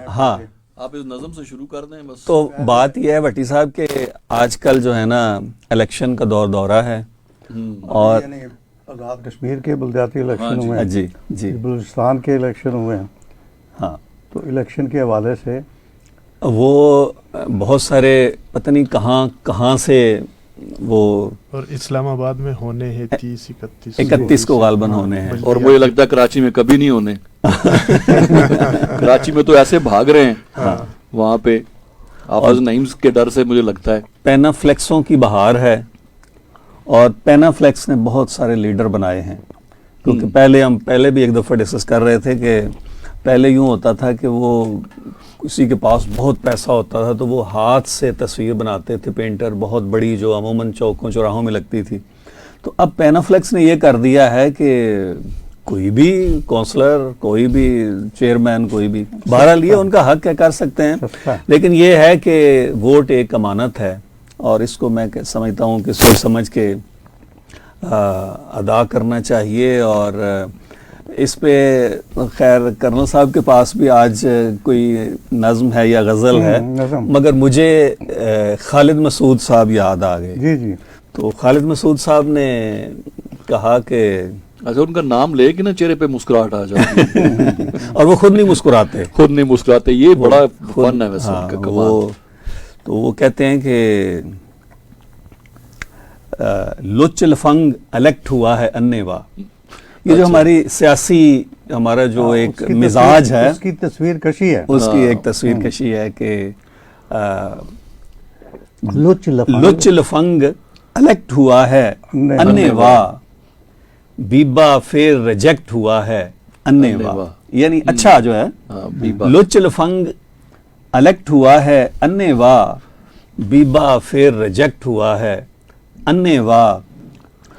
ہاں آپ اس نظم سے شروع کر دیں بس. تو بات یہ ہے بھٹی صاحب کہ آج کل جو ہے نا الیکشن کا دورہ ہے اور آزاد کشمیر کے بلدیاتی الیکشن ہوئے ہیں, جی جی بلوچستان کے الیکشن ہوئے ہیں. ہاں تو الیکشن کے حوالے سے وہ بہت سارے پتہ نہیں کہاں سے وہ اور اسلام آباد میں ہونے ہیں 31 کو غالباً ہونے ہیں, اور مجھے لگتا ہے کراچی میں کبھی نہیں ہونے. کراچی میں تو ایسے بھاگ رہے ہیں وہاں پہ حافظ نعیم کے ڈر سے, مجھے لگتا ہے. پینا فلیکسوں کی بہار ہے اور پینا فلیکس نے بہت سارے لیڈر بنائے ہیں. کیونکہ ہم پہلے بھی ایک دفعہ ڈسکس کر رہے تھے کہ پہلے یوں ہوتا تھا کہ وہ کسی کے پاس بہت پیسہ ہوتا تھا تو وہ ہاتھ سے تصویر بناتے تھے پینٹر, بہت بڑی, جو عموماً چوکوں چوراہوں میں لگتی تھی. تو اب پینا فلیکس نے یہ کر دیا ہے کہ کوئی بھی کونسلر, کوئی بھی چیئرمین, کوئی بھی, بہرحال یہ ان کا حق ہے, کر سکتے ہیں. لیکن یہ ہے کہ ووٹ ایک امانت ہے اور اس کو میں سمجھتا ہوں کہ سوچ سمجھ کے ادا کرنا چاہیے. اور اس پہ خیر کرنل صاحب کے پاس بھی آج کوئی نظم ہے یا غزل ہے, مگر مجھے خالد مسعود صاحب یاد آ گئے. جی جی. تو خالد مسعود صاحب نے کہا کہ اچھا ان کا نام لے کہ نا چہرے پہ مسکراہٹ آ جاتی ہے اور وہ خود نہیں مسکراتے, یہ بڑا فن ہے ویسے ان کا کمال. تو وہ کہتے ہیں کہ لچ لفنگ الیکٹ ہوا ہے انیوا. یہ جو ہماری سیاسی ہمارا جو ایک مزاج ہے, اس کی تصویر کشی ہے, اس کی ایک تصویر کشی ہے کہ لچ لفنگ الیکٹ ہوا ہے انیوا, بیبا پھر ریجیکٹ ہوا ہے انیوا. یعنی اچھا جو ہے لچ لفنگ الیکٹ ہوا ہے انیوا, بیبا پھر ریجیکٹ ہوا ہے انیوا.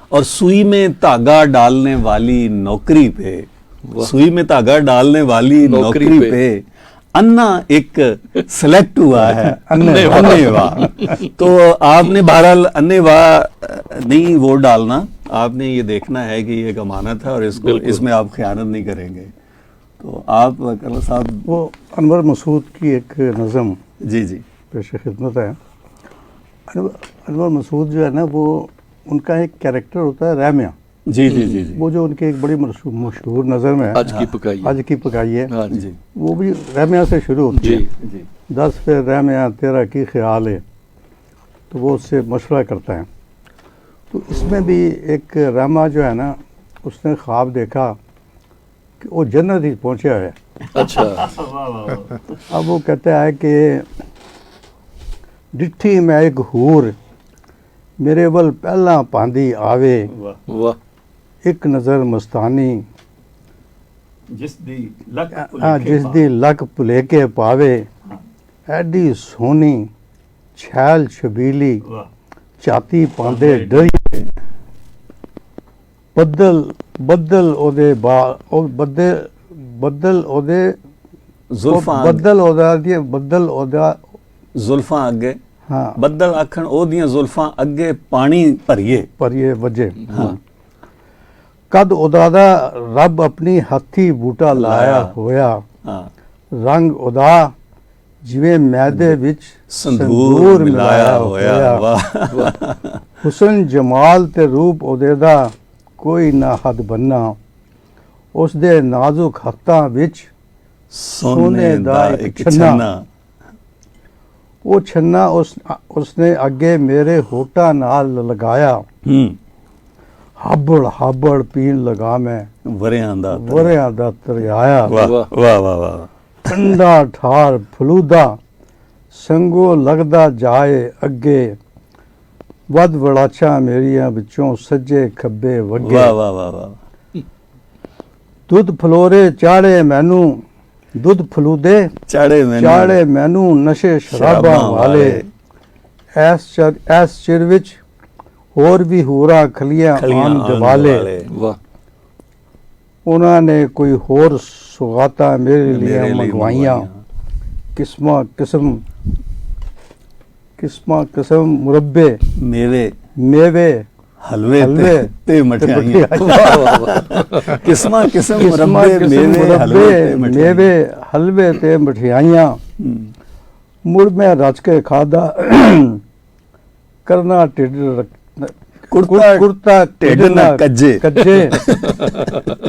اور سوئی میں دھاگا ڈالنے والی نوکری پہ, سوئی میں دھاگا ڈالنے والی نوکری پہ انا ایک سلیکٹ ہوا ہے انیوا. تو آپ نے بہرحال انیوا نہیں ووٹ ڈالنا, آپ نے یہ دیکھنا ہے کہ یہ ایک امانت ہے اور اس میں آپ خیانت نہیں کریں گے. تو آپ کرنل صاحب, وہ انور مسعود کی ایک نظم جی جی پیش خدمت ہے. انور مسعود جو ہے نا, وہ ان کا ایک کیریکٹر ہوتا ہے رحمیہ. جی جی جی جی. وہ جو ان کے ایک بڑی مشہور نظر میں آج کی پکائی ہے, جی, وہ بھی رحمیہ سے شروع ہوتی ہے. جی 10 پہ رحمیہ تیرا کی خیال ہے, تو وہ اس سے مشورہ کرتا ہے. تو اس میں بھی ایک رحمہ جو ہے نا, اس نے خواب دیکھا کہ وہ جنت ہی پہنچا ہے. اچھا. اب وہ کہتا ہے کہ ڈٹھی میں ایک حور میرے ول پہلا پاندی آوے, ایک نظر مستانی جس دی لک پلیکے پاوے, ایڈی سونی چھیل چھبیلی چاتی پاندے ڈریے, بدل او دے زلفاں اگے, بدل آکھن او دیاں زلفاں اگے پانی پریے وجے. قد ادادا رب اپنی ہتھی بوٹا لایا ہویا, رنگ ادا جویں میدے وچ سندور ملایا ہویا. حسن جمال تے روپ اودے دا کوئی نہ حد بننا, اس دے نازک ہتھاں وچ سونے دا ایک چھنا. وہ چھنا اس نے اگے میرے ہوٹا نال لگایا, ہابڑ پین لگا میں وریاں دا تریایا. ٹھنڈا ٹھار فلودا سنگو لگدا جائے اگے, ود وڑاچا میریاں بچوں سجے کھبے وگے. دودھ فلورے چاڑے مینوں, دودھ فلودے چاڑے مینوں نشے شراباں والے, ایس چر وچ اور بھی ہورا کھلیاں آن دوالے. انہاں نے کوئی ہور سوغاتا میرے لیے منگوائیاں, قسم مربے میوے حلوے تے مٹھائیاں قسمہ قسم مربے میوے حلوے تے مٹھائیاں مڑ میں رچ کے کھادا کرنا کرتا ٹھڈ نہ کجے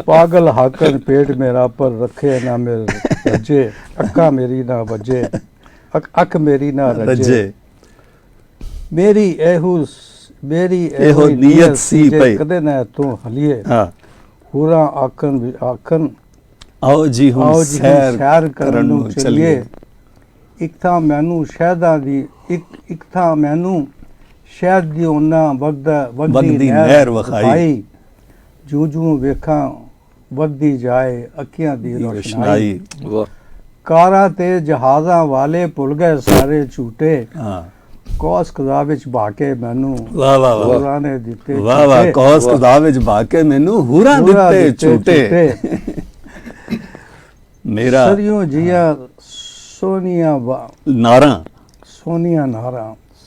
پاگل ہاکن پیٹ میرا پر رکھے نہ میرے رجے اکھا میری نہ بجے اکھ میری نہ رجے میری ایہو نیت سی پئی کدے نہ تو ہلیے ہورا آکھن آؤ جی ہم سیر کرن نو چلیے ایک تھا مینوں شہداں دی ایک تھا مینوں شہد دی اونا وگدی نہر وکھائی جوں ویکھاں ودی جائے اکھیاں دی روشنائی کاراں تے جہازاں والے بھل گئے سارے جھوٹے کوس قضا وچ بھاکے مینوں ہوراں نے دتے واہ واہ کوس قضا وچ بھاکے مینوں ہوراں دتے جھوٹے میرا سریوں جیاں سونیاں ناراں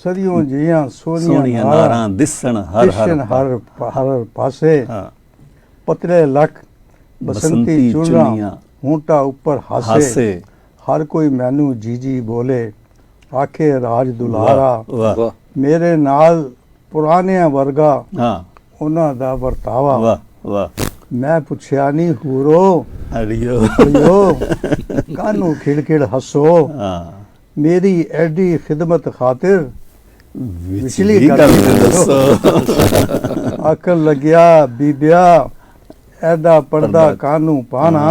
سریوں جیاں سونیاں ناراں دسن ہر پاسے پتلے لکھ بسنتی چڑیاں ہونٹا اوپر ہاسے ہر کوئی مینوں جی بولے آکھے راج دلارا میرے نال پرانیاں ورگا انہاں دا ورتاوا میں پوچھیا نہیں ہورو کانوں کھڑ ہسو میری ایڈی خدمت خاطر وچلی کر دسو آکھن لگیا بیبیا ایڈا پردہ کانوں پانا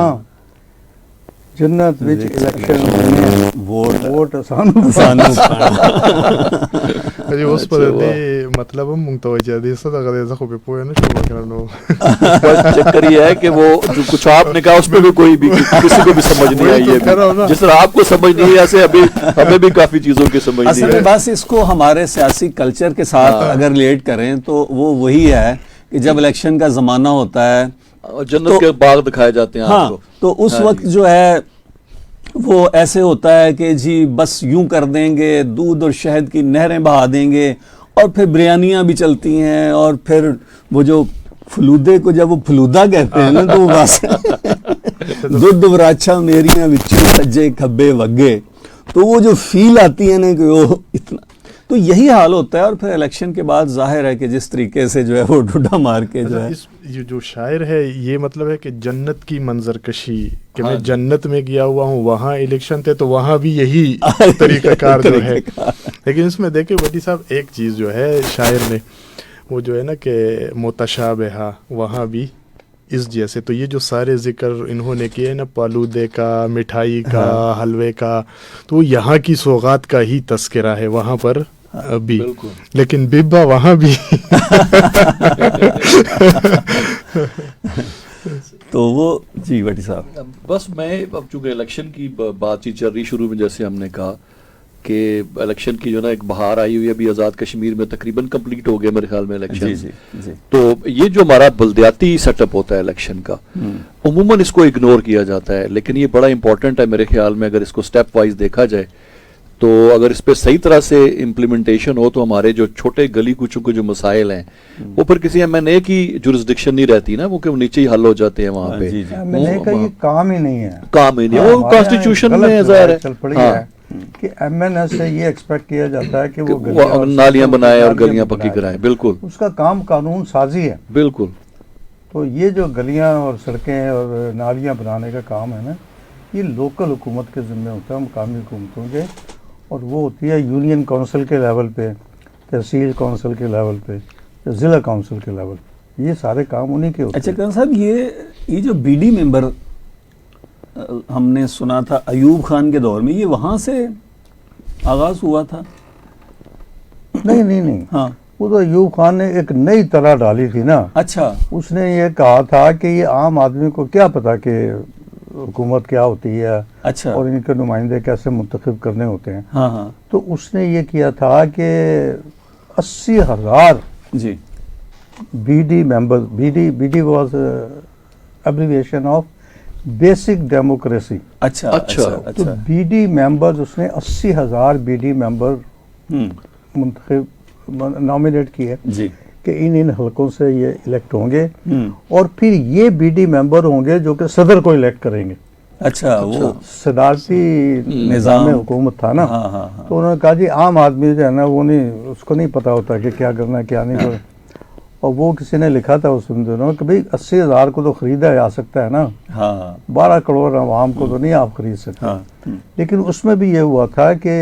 جنت وچ الیکشن ووٹ سانو جی اس پر دے مطلب متوجہ دے صدقہ دے زخو پہ پوئے نا شروع کرنو چکر یہ ہے کہ وہ جو کچھ آپ نے کہا اس میں بھی کوئی بھی کسی کو بھی سمجھ نہیں آئی ہے جس طرح آپ کو سمجھ نہیں ہے ایسے ابھی ہمیں بھی کافی چیزوں کی سمجھ نہیں ہے. بس اس کو ہمارے سیاسی کلچر کے ساتھ اگر ریلیٹ کریں تو وہ وہی ہے کہ جب الیکشن کا زمانہ ہوتا ہے جنت کے باغ دکھائے جاتے ہیں آپ کو, تو اس وقت جو ہے وہ ایسے ہوتا ہے کہ جی بس یوں کر دیں گے, دودھ اور شہد کی نہریں بہا دیں گے, اور پھر بریانیاں بھی چلتی ہیں, اور پھر وہ جو فلودے کو جب وہ فلودہ کہتے ہیں نا تو وہ بس دودھ وراچھا میریاں وچوں سجے کھبے وگے, تو وہ جو فیل آتی ہے نا کہ وہ اتنا, تو یہی حال ہوتا ہے. اور پھر الیکشن کے بعد ظاہر ہے کہ جس طریقے سے جو ہے وہ ڈھوڈا مار کے جو ہے یہ جو شاعر ہے یہ مطلب ہے کہ جنت کی منظر کشی, کہ میں جنت میں گیا ہوا ہوں, وہاں الیکشن تھے تو وہاں بھی یہی طریقہ کار جو ہے. لیکن اس میں دیکھیں وڈی صاحب ایک چیز جو ہے شاعر نے وہ جو ہے نا کہ متشابہہ وہاں بھی اس جیسے, تو یہ جو سارے ذکر انہوں نے کیے نا پالودے کا, مٹھائی کا, حلوے کا, تو وہ یہاں کی سوغات کا ہی تذکرہ ہے وہاں پر بھی, لیکن ببا وہاں بھی تو وہ جی بٹی صاحب بس میں اب چونکہ الیکشن کی بات چیت چل رہی شروع میں جیسے ہم نے کہا کہ الیکشن کی جو نا ایک بہار آئی ہوئی ہے, ابھی آزاد کشمیر میں تقریباً کمپلیٹ ہو گیا میرے خیال میں الیکشن. تو یہ جو ہمارا بلدیاتی سیٹ اپ ہوتا ہے الیکشن کا, عموماً اس کو اگنور کیا جاتا ہے, لیکن یہ بڑا امپورٹنٹ ہے میرے خیال میں. اگر اس کو سٹیپ وائز دیکھا جائے تو اگر اس پہ صحیح طرح سے امپلیمنٹیشن ہو تو ہمارے جو چھوٹے گلی کوچوں کے جو مسائل ہیں وہ پھر کسی ایم این اے کی جورسڈکشن نہیں رہتی نا, وہ کہ نیچے ہی حل ہو جاتے ہیں وہاں پہ. ایم این اے کا یہ کام ہی نہیں ہے, کام ہی نہیں, وہ کانسٹیٹیوشن میں ظاہر ہے کہ ایم این اے سے یہ ایکسپیکٹ کیا جاتا ہے کہ وہ نالیاں بنائے اور گلیاں پکی کرائے. بالکل اس کا کام قانون سازی ہے. بالکل. تو یہ جو گلیاں اور سڑکیں اور نالیاں بنانے کا کام ہے نا, یہ لوکل حکومت کے ذمہ ہوتا ہے, مقامی حکومتوں کے, اور وہ ہوتی ہے یونین کونسل کے لیول پہ, تحصیل کونسل کے لیول پہ, ضلع کونسل کے لیول پہ, یہ سارے کام انہی کے ہوتے ہیں. اچھا کرن صاحب یہ جو بی ڈی ممبر ہم نے سنا تھا ایوب خان کے دور میں, یہ وہاں سے آغاز ہوا تھا؟ نہیں ہاں, وہ تو ایوب خان نے ایک نئی طرح ڈالی تھی نا. اچھا, اس نے یہ کہا تھا کہ یہ عام آدمی کو کیا پتا کہ حکومت کیا ہوتی ہے, اچھا, اور ان کے نمائندے کیسے منتخب کرنے ہوتے ہیں. ہاں, تو اس نے یہ کیا تھا کہ 80,000 جی B D member, B D was abbreviation of basic democracy. اچھا, تو بی ڈی ممبر اس نے 80,000 بی ڈی ممبر منتخب نامینیٹ کیے. جی, کہ ان حلقوں سے یہ الیکٹ ہوں گے اور پھر یہ بی ڈی ممبر ہوں گے جو کہ صدر کو الیکٹ کریں گے. اچھا وہ صدارتی نظام حکومت تھا نا, تو انہوں نے کہا جی عام آدمی جو ہے نا وہ نہیں, اس کو نہیں پتا ہوتا کہ کیا کرنا ہے کیا نہیں کرنا. اور وہ کسی نے لکھا تھا اس دنوں کہ بھئی 80,000 کو تو خریدا جا سکتا ہے نا, 12 کروڑ عوام کو تو نہیں آپ خرید سکتے. لیکن اس میں بھی یہ ہوا تھا کہ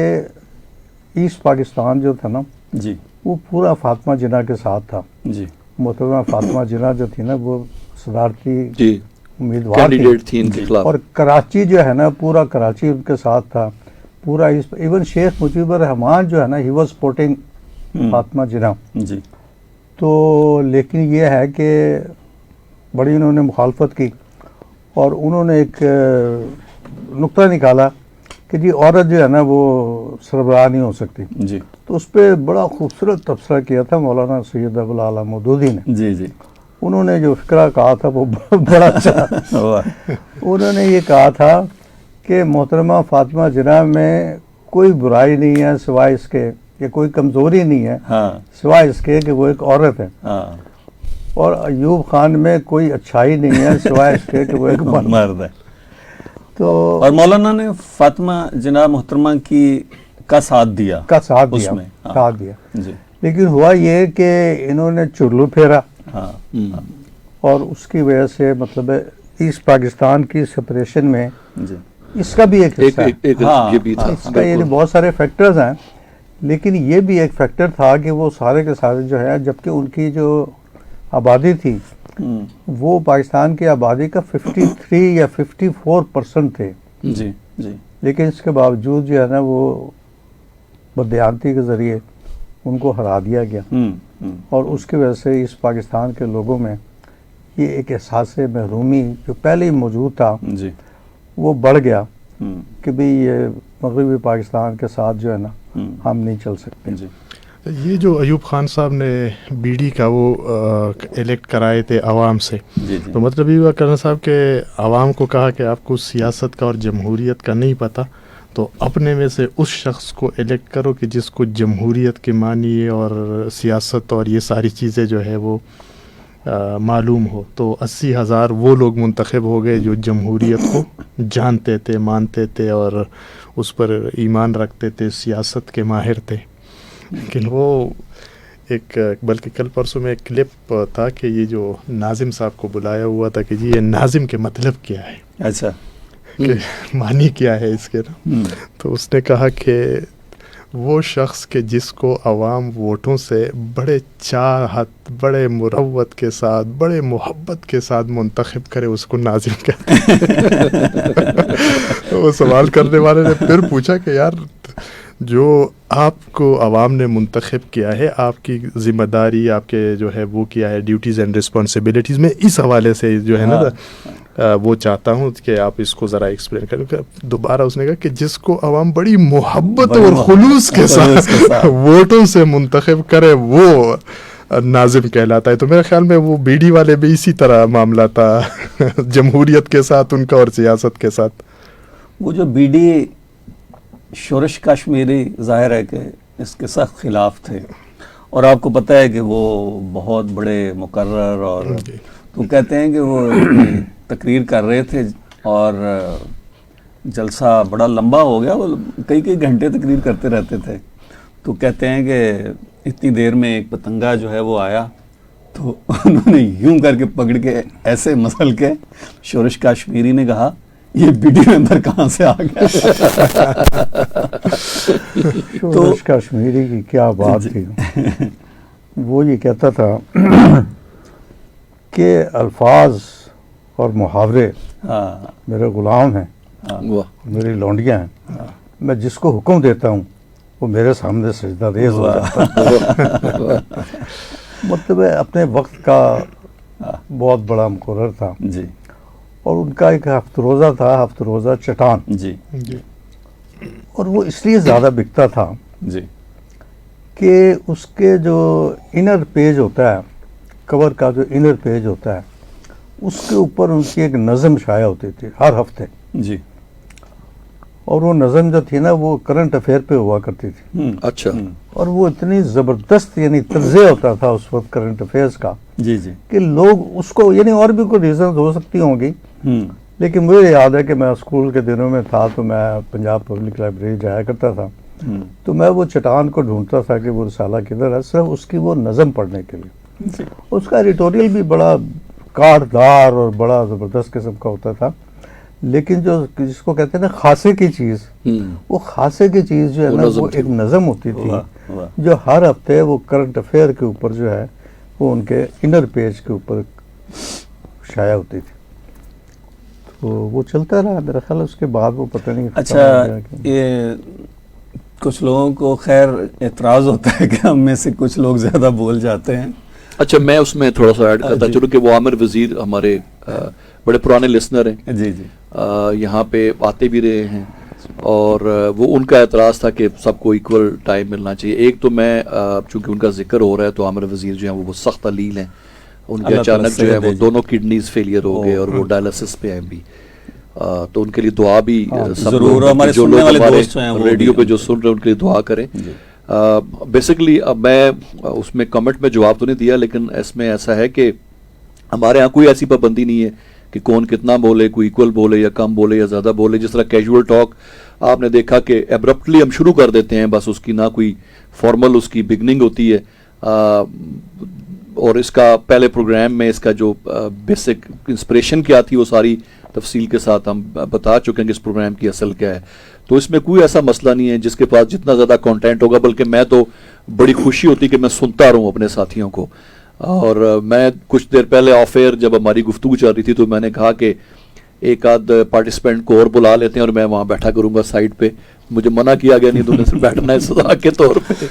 ایسٹ پاکستان جو تھا نا جی وہ پورا فاطمہ جناح کے ساتھ تھا. جی محترمہ فاطمہ جناح جو تھی نا وہ صدارتی جی امیدوار تھی ان کے خلاف. اور کراچی جو ہے نا پورا کراچی ان کے ساتھ تھا پورا. ایون شیخ مجیب الرحمان جو ہے نا ہی واز سپورٹنگ فاطمہ جناح. جی تو لیکن یہ ہے کہ بڑی انہوں نے مخالفت کی اور انہوں نے ایک نقطہ نکالا کہ جی عورت جو ہے نا وہ سربراہ نہیں ہو سکتی. جی تو اس پہ بڑا خوبصورت تبصرہ کیا تھا مولانا سید ابو الاعلیٰ مودودی نے. جی جی انہوں نے جو فقرہ کہا تھا وہ بڑا اچھا. انہوں نے یہ کہا تھا کہ محترمہ فاطمہ جناح میں کوئی برائی نہیں ہے سوائے اس کے, یا کوئی کمزوری نہیں ہے سوائے اس کے کہ وہ ایک عورت ہے, اور ایوب خان میں کوئی اچھائی نہیں ہے سوائے اس کے کہ وہ ایک مرد ہے. تو اور مولانا نے فاطمہ جناح محترمہ کا ساتھ دیا اس میں ساتھ دیا. لیکن ہوا یہ کہ انہوں نے چرلو پھیرا اور اس کی وجہ سے مطلب ایسٹ پاکستان کی سپریشن میں اس کا بھی ایک حصہ ہے. اس کا یعنی بہت سارے فیکٹرز ہیں, لیکن یہ بھی ایک فیکٹر تھا کہ وہ سارے کے سارے جو ہے, جبکہ ان کی جو آبادی تھی وہ پاکستان کی آبادی کا 53 یا 54% تھے. جی جی لیکن اس کے باوجود جو ہے نا وہ بدیانتی کے ذریعے ان کو ہرا دیا گیا, اور اس کی وجہ سے اس پاکستان کے لوگوں میں یہ ایک احساس محرومی جو پہلے ہی موجود تھا وہ بڑھ گیا کہ بھئی یہ مغربی پاکستان کے ساتھ جو ہے نا ہم نہیں چل سکتے. یہ جو ایوب خان صاحب نے بی ڈی کا وہ الیکٹ کرائے تھے عوام سے, تو مطلب یہ ہوا کرنا صاحب کہ عوام کو کہا کہ آپ کو سیاست کا اور جمہوریت کا نہیں پتہ, تو اپنے میں سے اس شخص کو الیکٹ کرو کہ جس کو جمہوریت کے معنی اور سیاست اور یہ ساری چیزیں جو ہے وہ معلوم ہو. تو 80,000 وہ لوگ منتخب ہو گئے جو جمہوریت کو جانتے تھے, مانتے تھے اور اس پر ایمان رکھتے تھے, سیاست کے ماہر تھے. لیکن وہ ایک بلکہ کل پرسوں میں ایک کلپ تھا کہ یہ جو ناظم صاحب کو بلایا ہوا تھا کہ جی یہ ناظم کے مطلب کیا ہے, اچھا کہ معنی کیا ہے اس کے نا, تو اس نے کہا کہ وہ شخص کہ جس کو عوام ووٹوں سے بڑے چاہت, بڑے مروت کے ساتھ, بڑے محبت کے ساتھ منتخب کرے اس کو ناظم کہتے ہیں. وہ سوال کرنے والے نے پھر پوچھا کہ یار جو آپ کو عوام نے منتخب کیا ہے, آپ کی ذمہ داری, آپ کے جو ہے وہ کیا ہے ڈیوٹیز اینڈ رسپانسبلٹیز, میں اس حوالے سے جو ہے نا وہ چاہتا ہوں کہ آپ اس کو ذرا ایکسپلین کریں. دوبارہ اس نے کہا کہ جس کو عوام بڑی محبت اور خلوص کے ساتھ ووٹوں سے منتخب کرے وہ ناظم کہلاتا ہے. تو میرے خیال میں وہ بی ڈی والے بھی اسی طرح معاملہ تھا جمہوریت کے ساتھ ان کا اور سیاست کے ساتھ. وہ جو بی ڈی شورش کشمیری ظاہر ہے کہ اس کے سخت خلاف تھے, اور آپ کو پتہ ہے کہ وہ بہت بڑے مقرر, اور تو کہتے ہیں کہ وہ تقریر کر رہے تھے اور جلسہ بڑا لمبا ہو گیا, وہ کئی گھنٹے تقریر کرتے رہتے تھے. تو کہتے ہیں کہ اتنی دیر میں ایک پتنگا جو ہے وہ آیا, تو انہوں نے یوں کر کے پکڑ کے ایسے مسل کے شورش کشمیری نے کہا یہ بی ڈی ممبر کہاں سے آ گیا. شورش کشمیری کی کیا بات تھی. وہ یہ کہتا تھا کہ الفاظ اور محاورے میرے غلام ہیں, میری لونڈیاں ہیں, میں جس کو حکم دیتا ہوں وہ میرے سامنے سجدہ ریز ہو جاتا ہے. مطلب اپنے وقت کا بہت بڑا مقرر تھا جی, اور ان کا ایک ہفت روزہ تھا, ہفت روزہ چٹان جی, اور وہ اس لیے زیادہ بکتا تھا جی کہ اس کے جو انر پیج ہوتا ہے, کور کا جو انر پیج ہوتا ہے, اس کے اوپر ان کی ایک نظم شائع ہوتی تھی ہر ہفتے. جی, اور وہ نظم جو تھی نا وہ کرنٹ افیئر پہ ہوا کرتی تھی. اچھا. اور وہ اتنی زبردست یعنی طرز ہوتا تھا اس وقت کرنٹ افیئرس کا جی جی کہ لوگ اس کو یعنی اور بھی کوئی ریزنز ہو سکتی ہوں گی لیکن مجھے یاد ہے کہ میں اسکول کے دنوں میں تھا تو میں پنجاب پبلک لائبریری جایا کرتا تھا تو میں وہ چٹان کو ڈھونڈتا تھا کہ وہ رسالہ کدھر ہے صرف اس کی وہ نظم پڑھنے کے لیے. اس کا ایڈیٹوریل بھی بڑا کاٹدار اور بڑا زبردست قسم کا ہوتا تھا لیکن جو جس کو کہتے ہیں نا خاصے کی چیز وہ خاصے کی چیز جو ہے نا وہ ایک نظم ہوتی تھی جو ہر ہفتے وہ کرنٹ افیئر کے اوپر جو ہے وہ ان کے انر پیج کے اوپر شائع ہوتی تھی. تو وہ چلتا رہا میرا خیال اس کے بعد وہ پتہ نہیں. اچھا یہ کچھ لوگوں کو خیر اعتراض ہوتا ہے کہ ہم میں سے کچھ لوگ زیادہ بول جاتے ہیں. اچھا میں اس میں تھوڑا سا ایڈ کرتا چلوں کہ وہ عامر وزیر ہمارے بڑے پرانے لسنر ہیں. جی جی یہاں پہ آتے بھی رہے ہیں اور وہ ان کا اعتراض تھا کہ سب کو ایکول ٹائم ملنا چاہیے. ایک تو میں چونکہ ان کا ذکر ہو رہا ہے تو عامر وزیر جو ہیں وہ سخت علیل ہیں. ان کے اچانک جو ہے وہ دونوں کڈنیز فیلئر ہو گئے اور وہ ڈائلسس پہ ہیں بھی. تو ان کے لیے دعا بھی سب لوگ جو لوگ ہمارے ریڈیو پہ جو سن رہے ہیں ان کے لیے دعا کریں. بیسیکلی اب میں اس میں کمنٹ میں جواب تو نہیں دیا لیکن اس میں ایسا ہے کہ ہمارے ہاں کوئی ایسی پابندی نہیں ہے کہ کون کتنا بولے, کوئی ایکول بولے یا کم بولے یا زیادہ بولے. جس طرح کیجول ٹاک آپ نے دیکھا کہ ایبرپٹلی ہم شروع کر دیتے ہیں, بس اس کی نہ کوئی فارمل اس کی بگننگ ہوتی ہے اور اس کا پہلے پروگرام میں اس کا جو بیسک انسپریشن کیا تھی وہ ساری تفصیل کے ساتھ ہم بتا چکے ہیں کہ اس پروگرام کی اصل کیا ہے. تو اس میں کوئی ایسا مسئلہ نہیں ہے جس کے پاس جتنا زیادہ کانٹینٹ ہوگا, بلکہ میں تو بڑی خوشی ہوتی کہ میں سنتا رہوں اپنے ساتھیوں کو. اور میں کچھ دیر پہلے آف ایئر جب ہماری گفتگو چل رہی تھی تو میں نے کہا کہ ایک آدھ پارٹیسپینٹ کو اور بلا لیتے ہیں اور میں وہاں بیٹھا کروں گا سائڈ پہ. مجھے منع کیا گیا نہیں, تم نے صرف بیٹھنا ہے سزا کے طور پہ.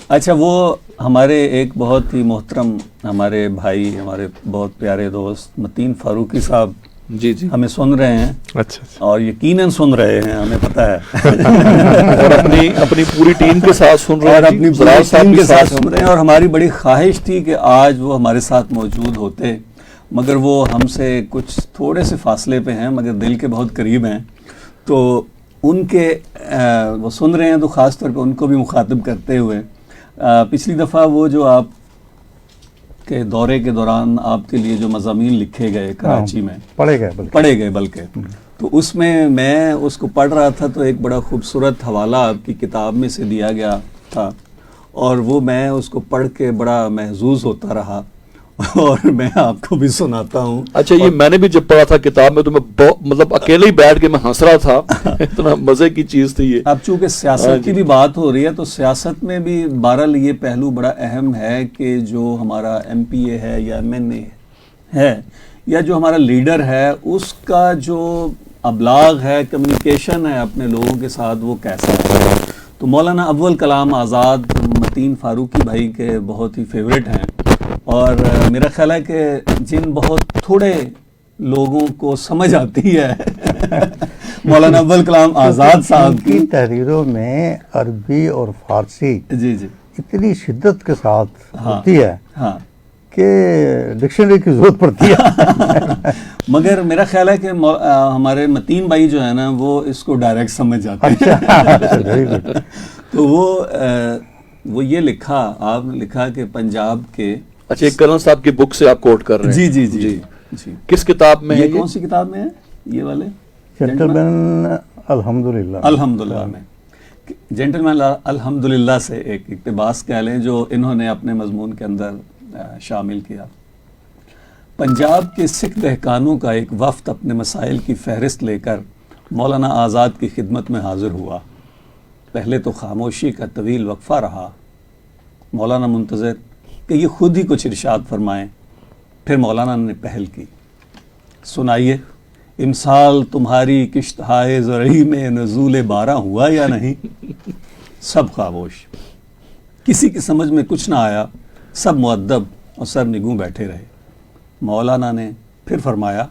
اچھا وہ ہمارے ایک بہت ہی محترم ہمارے بھائی, ہمارے بہت پیارے دوست متین فاروقی صاحب جی جی ہمیں سن رہے ہیں. اچھا اور یقیناً سن رہے ہیں, ہمیں پتہ ہے. اور اپنی پوری ٹیم کے ساتھ سن رہے ہیں, اور اپنی پوری ٹیم کے ساتھ سن رہے ہیں. اور ہماری بڑی خواہش تھی کہ آج وہ ہمارے ساتھ موجود ہوتے, مگر وہ ہم سے کچھ تھوڑے سے فاصلے پہ ہیں مگر دل کے بہت قریب ہیں. تو ان کے وہ سن رہے ہیں تو خاص طور پہ ان کو بھی مخاطب کرتے ہوئے پچھلی دفعہ وہ جو آپ کے دورے کے دوران آپ کے لیے جو مضامین لکھے گئے کراچی میں پڑھے گئے بلکہ تو اس میں اس کو پڑھ رہا تھا تو ایک بڑا خوبصورت حوالہ آپ کی کتاب میں سے دیا گیا تھا اور وہ میں اس کو پڑھ کے بڑا محظوظ ہوتا رہا اور میں آپ کو بھی سناتا ہوں. اچھا یہ میں نے بھی جب پڑھا تھا کتاب میں تو میں مطلب اکیلے ہی بیٹھ کے میں ہنس رہا تھا, اتنا مزے کی چیز تھی یہ. اب چونکہ سیاست کی بھی بات ہو رہی ہے تو سیاست میں بھی بہرحال یہ پہلو بڑا اہم ہے کہ جو ہمارا ایم پی اے ہے یا ایم این اے ہے یا جو ہمارا لیڈر ہے اس کا جو ابلاغ ہے, کمیونیکیشن ہے اپنے لوگوں کے ساتھ, وہ کیسا ہے. تو مولانا اول کلام آزاد متین فاروقی بھائی کے بہت ہی فیوریٹ ہیں اور میرا خیال ہے کہ جن بہت تھوڑے لوگوں کو سمجھ آتی ہے مولانا اول کلام آزاد صاحب کی تحریروں میں عربی اور فارسی جی جی اتنی شدت کے ساتھ ہوتی ہے کہ ڈکشنری کی ضرورت پڑتی ہے. مگر میرا خیال ہے کہ ہمارے متین بھائی جو ہے نا وہ اس کو ڈائریکٹ سمجھ جاتے ہیں. تو وہ یہ لکھا, آپ نے لکھا کہ پنجاب کے, اچھا ایک کرن صاحب کی بک سے آپ کوٹ کر رہے ہیں. جی جی جی جی کس کتاب میں ہے, کون سی کتاب میں ہے یہ والے؟ جنٹلمین الحمدللہ میں. جنٹلمین الحمدللہ سے ایک اقتباس کہہ لیں جو انہوں نے اپنے مضمون کے اندر شامل کیا. پنجاب کے سکھ دہقانوں کا ایک وفد اپنے مسائل کی فہرست لے کر مولانا آزاد کی خدمت میں حاضر ہوا. پہلے تو خاموشی کا طویل وقفہ رہا. مولانا منتظر کہ یہ خود ہی کچھ ارشاد فرمائیں. پھر مولانا نے پہل کی, سنائیے امسال تمہاری کشتہائے زرعی میں نزول بارہ ہوا یا نہیں؟ سب خاموش, کسی کی سمجھ میں کچھ نہ آیا, سب مؤدب اور سر نگوں بیٹھے رہے. مولانا نے پھر فرمایا,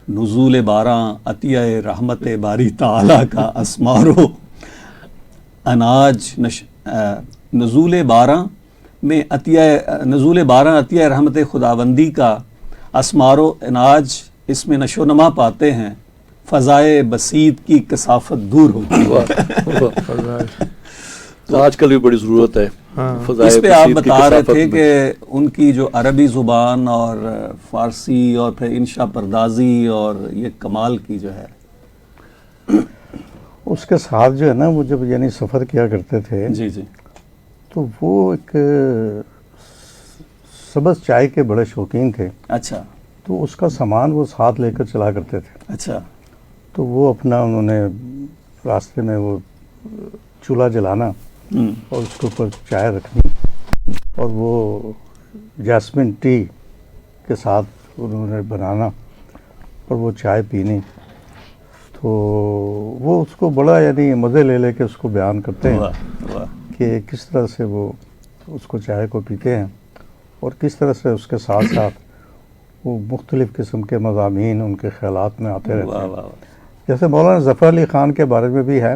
نزول بارہ عطیہ رحمت باری تعالیٰ کا اسمارو اناج نزول بارہ عطیہ رحمت خداوندی کا اسمار و اناج اس میں نشو نما پاتے ہیں. فضائے بسیط کی کثافت دور ہوتی ہے. تو آج کل بھی بڑی ضرورت ہے. اس پہ آپ بتا رہے تھے کہ ان کی جو عربی زبان اور فارسی اور پھر انشا پردازی اور یہ کمال کی جو ہے اس کے ساتھ جو ہے نا وہ جب یعنی سفر کیا کرتے تھے جی جی تو وہ ایک سبز چائے کے بڑے شوقین تھے. اچھا. تو اس کا سامان وہ ساتھ لے کر چلا کرتے تھے. اچھا. تو وہ اپنا انہوں نے راستے میں وہ چولہا جلانا اور اس کے اوپر چائے رکھنی اور وہ جاسمین ٹی کے ساتھ انہوں نے بنانا اور وہ چائے پینی. تو وہ اس کو بڑا یعنی مزے لے لے کے اس کو بیان کرتے ہیں کہ کس طرح سے وہ اس کو چائے کو پیتے ہیں اور کس طرح سے اس کے ساتھ ساتھ وہ مختلف قسم کے مضامین ان کے خیالات میں آتے رہتے ہیں. جیسے مولانا ظفر علی خان کے بارے میں بھی ہے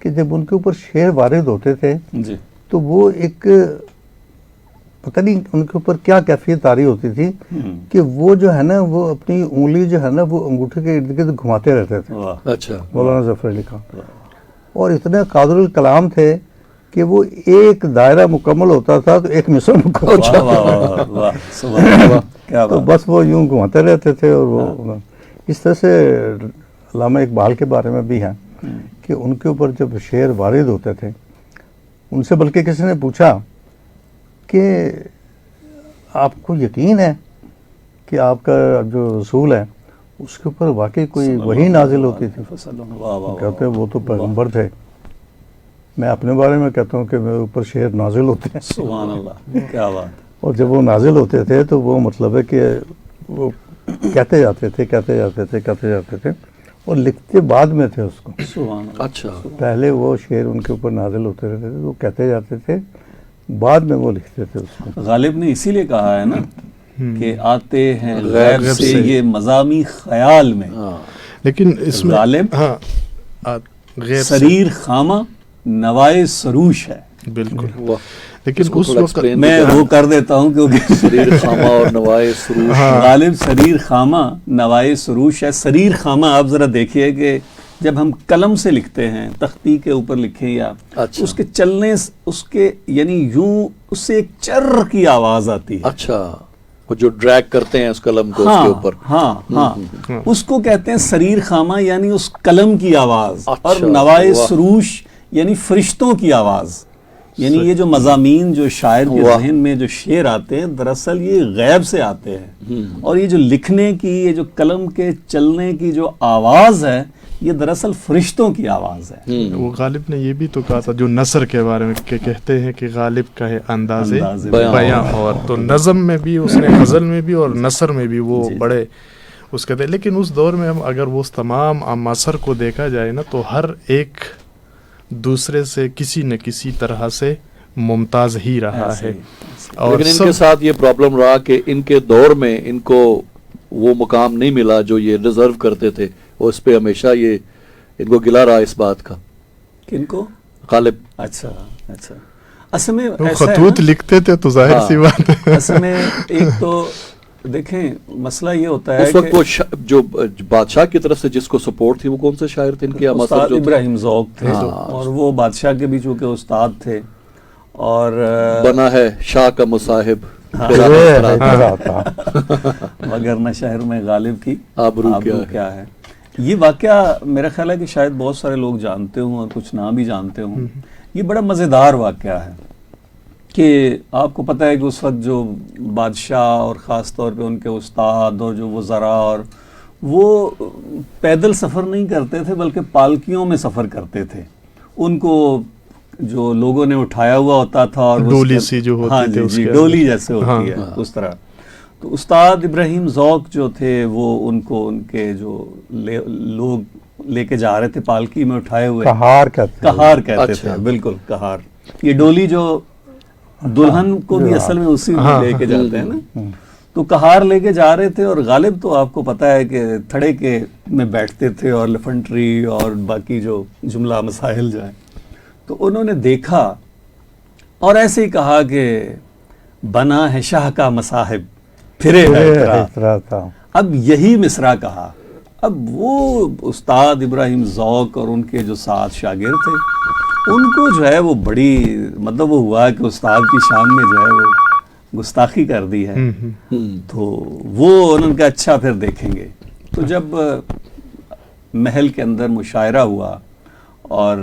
کہ جب ان کے اوپر شعر وارد ہوتے تھے جی تو وہ ایک پتہ نہیں ان کے اوپر کیا کیفیت طاری ہوتی تھی کہ وہ جو ہے نا وہ اپنی انگلی جو ہے نا وہ انگوٹھے کے ارد گرد گھماتے رہتے تھے. اچھا. مولانا ظفر علی خان اور اتنے قادر الکلام تھے کہ وہ ایک دائرہ مکمل ہوتا تھا تو ایک مصر مکمل ہوتا تھا. تو بس وہ یوں گھماتے رہتے تھے. اور وہ اس طرح سے علامہ اقبال کے بارے میں بھی ہے کہ ان کے اوپر جب شعر وارد ہوتے تھے ان سے بلکہ کسی نے پوچھا کہ آپ کو یقین ہے کہ آپ کا جو رسول ہے اس کے اوپر واقعی کوئی وحی نازل ہوتی تھی؟ کہتے ہیں وہ تو پیغمبر تھے. میں اپنے بارے میں کہتا ہوں کہ میرے اوپر شعر نازل ہوتے ہیں. سبحان اللہ. کیا بات. اور جب وہ نازل ہوتے تھے تو وہ مطلب ہے کہ وہ کہتے جاتے تھے اور لکھتے بعد میں تھے اس کو. سبحان اللہ. اچھا. پہلے وہ شعر ان کے اوپر نازل ہوتے رہتے تھے، وہ کہتے جاتے تھے، بعد میں وہ لکھتے تھے اس کو. غالب نے اسی لیے کہا ہے نا کہ آتے ہیں غیب سے یہ مضامی خیال میں. لیکن اس میں غالب غیب سریر خامہ نوائے سروش ہے. بالکل. لیکن اس وقت میں وہ کر دیتا ہوں کیونکہ سریر خامہ اور نوائے سروش. غالب سریر خامہ نوائے سروش ہے. سریر خامہ آپ ذرا دیکھیے کہ جب ہم قلم سے لکھتے ہیں تختی کے اوپر لکھیں یا اس کے چلنے اس کے یعنی یوں اس سے ایک چر کی آواز آتی ہے. اچھا. وہ جو ڈریگ کرتے ہیں اس قلم کو اس کے اوپر. ہاں اس کو کہتے ہیں سریر خامہ یعنی اس قلم کی آواز. اور نوائے سروش یعنی فرشتوں کی آواز. یعنی یہ جو مضامین جو شاعر کے ذہن میں جو شعر آتے ہیں دراصل یہ غیب سے آتے ہیں. اور یہ جو لکھنے کی یہ جو قلم کے چلنے کی جو آواز ہے یہ دراصل فرشتوں کی آواز ہے. وہ غالب نے یہ بھی تو کہا تھا جو نثر کے بارے میں کہ کہتے ہیں کہ غالب کا ہے انداز بیاں. اور تو نظم میں بھی اس نے غزل میں بھی اور نثر میں بھی وہ بڑے اس کہتے ہیں. لیکن اس دور میں ہم اگر وہ تمام عناصر کو دیکھا جائے نا تو ہر ایک دوسرے سے کسی نہ کسی طرح سے ممتاز ہی رہا ہے. اور لیکن ان کے ساتھ یہ پرابلم رہا کہ ان کے دور میں ان کو وہ مقام نہیں ملا جو یہ ڈیزرو کرتے تھے. اور اس پہ ہمیشہ یہ ان کو گلا رہا اس بات کا. کن کو؟ غالب. اچھا. اصل میں خطوط لکھتے تھے تو ظاہر سی بات ہے. اصل میں ایک تو دیکھیں مسئلہ یہ ہوتا ہے اس وقت وہ جو بادشاہ کی طرف سے جس کو سپورٹ تھی وہ کون سے شاعر تھے ان کے؟ استاد ابراہیم ذوق تھے اور وہ بادشاہ کے بھی چونکہ استاد تھے. اور بنا ہے شاہ کا مصاحب مگر نہ شہر میں غالب کی آبرو کیا ہے. یہ واقعہ میرا خیال ہے کہ شاید بہت سارے لوگ جانتے ہوں اور کچھ نہ بھی جانتے ہوں. یہ بڑا مزیدار واقعہ ہے کہ آپ کو پتہ ہے کہ اس وقت جو بادشاہ اور خاص طور پہ ان کے استاد اور جو وزراء اور وہ پیدل سفر نہیں کرتے تھے بلکہ پالکیوں میں سفر کرتے تھے. ان کو جو لوگوں نے اٹھایا ہوا ہوتا تھا اور ڈولی سی جو ہوتی تھی ڈولی جیسے ہوتی ہے اس طرح. تو استاد ابراہیم ذوق جو تھے وہ ان کو ان کے جو لوگ لے کے جا رہے تھے پالکی میں اٹھائے ہوئے کہار کہتے تھے. بالکل کہار. یہ ڈولی جو دلہن کو بھی اصل میں اسی میں لے کے جاتے ہیں نا. تو کہار لے کے جا رہے تھے اور غالب تو آپ کو پتا ہے کہ تھڑے کے میں بیٹھتے تھے اور لفنٹری اور باقی جو جملہ مسائل جو ہیں. تو انہوں نے دیکھا اور ایسے ہی کہا کہ بنا ہے شاہ کا مصاحب پھرے ہے تھا. اب یہی مصرع کہا. اب وہ استاد ابراہیم ذوق اور ان کے جو 7 شاگرد تھے ان کو جو ہے وہ بڑی مطلب وہ ہوا کہ استاد کی شان میں جو ہے وہ گستاخی کر دی ہے. تو وہ انہوں نے کہا اچھا پھر دیکھیں گے. تو جب محل کے اندر مشاعرہ ہوا اور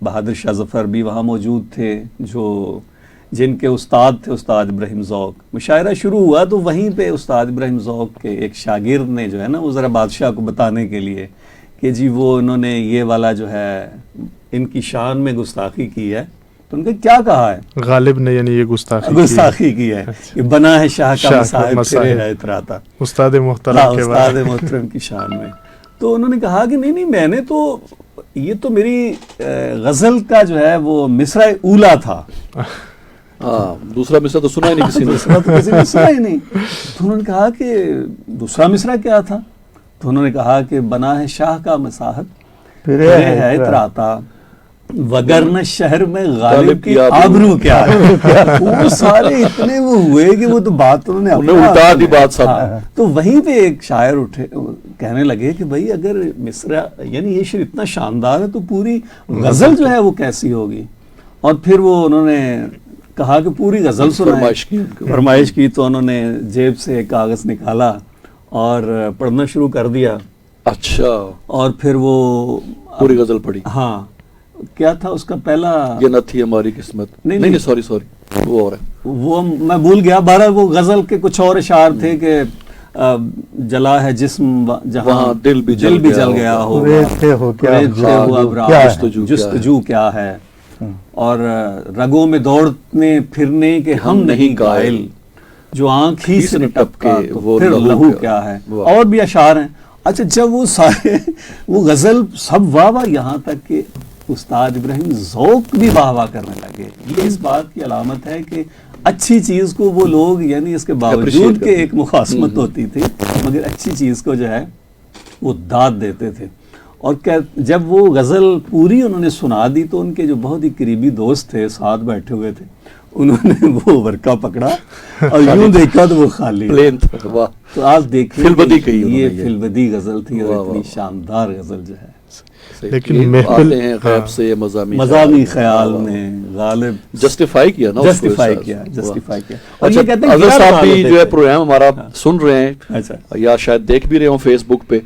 بہادر شاہ ظفر بھی وہاں موجود تھے جو جن کے استاد تھے استاد ابراہیم ذوق. مشاعرہ شروع ہوا تو وہیں پہ استاد ابراہیم ذوق کے ایک شاگرد نے جو ہے نا وہ ذرا بادشاہ کو بتانے کے لیے کہ جی وہ انہوں نے یہ والا جو ہے ان کی شان میں گستاخی کی ہے. تو ان کا کیا کہا ہے؟ غالب نے یعنی یہ گستاخی کی ہے کہ بنا ہے شاہ کا مصاحب پھرے ہے اتراتا استاد محترم کے استاد محترم کی شان میں. تو انہوں نے کہا کہ نہیں میں نے تو یہ تو میری غزل کا جو ہے وہ مصرع اولا تھا. دوسرا مصرع تو سنا ہی نہیں کسی نے. دوسرا تو کسی نے سنا ہی نہیں. تو انہوں نے کہا کہ دوسرا مصرع کیا تھا؟ تو انہوں نے کہا کہ بنا ہے شاہ کا مصاحب پھرے ہے اتراتا وگرنہ شہر میں غالب کی آبرو کیا ہے. وہ سارے اتنے وہ ہوئے کہ وہ تو بات انہوں نے اٹھا دی بات سب. تو وہیں پہ ایک شاعر اٹھے کہنے لگے کہ بھائی اگر مصرع یعنی یہ شعر اتنا شاندار ہے تو پوری غزل جو ہے وہ کیسی ہوگی. اور پھر وہ انہوں نے کہا کہ پوری غزل فرمائش کی. تو انہوں نے جیب سے ایک کاغذ نکالا اور پڑھنا شروع کر دیا. اچھا. اور پھر وہ پوری غزل پڑھی. ہاں کیا تھا اس کا پہلا؟ یہ نہ تھی ہماری قسمت. نہیں سوری وہ اور ہے. وہ میں بھول گیا. بہرحال وہ غزل کے کچھ اور اشعار تھے کہ جلا ہے جسم جہاں دل بھی جل گیا ہو جستجو کیا ہے اور رگوں میں دوڑنے پھرنے کے ہم نہیں قائل جو آنکھ ہی سے ٹپکا پھر لہو کیا ہے. اور بھی اشعار ہیں. اچھا جب وہ سارے وہ غزل سب واہ واہ یہاں تک کہ استاد ابراہیم ذوق بھی واہ واہ کرنے لگے. یہ اس بات کی علامت ہے کہ اچھی چیز کو وہ لوگ یعنی اس کے باوجود کہ ایک مخاصمت ہوتی تھی مگر اچھی چیز کو جو ہے وہ داد دیتے تھے. اور جب وہ غزل پوری انہوں نے سنا دی تو ان کے جو بہت ہی قریبی دوست تھے ساتھ بیٹھے ہوئے تھے انہوں نے وہ ورقہ پکڑا اور یوں دیکھا تو وہ خالی. تو آپ دیکھیں یہ فلبدی غزل تھی اور اتنی شاندار غزل جو ہے. لیکن غیب سے مضامی خیال نے غالب جسٹیفائی کیا نا. جسٹیفائی کیا. اور یہ کہتے ہیں اگر صاحب بھی جو ہے پروگرام ہمارا سن رہے ہیں یا شاید دیکھ بھی رہے ہوں فیس بک پہ,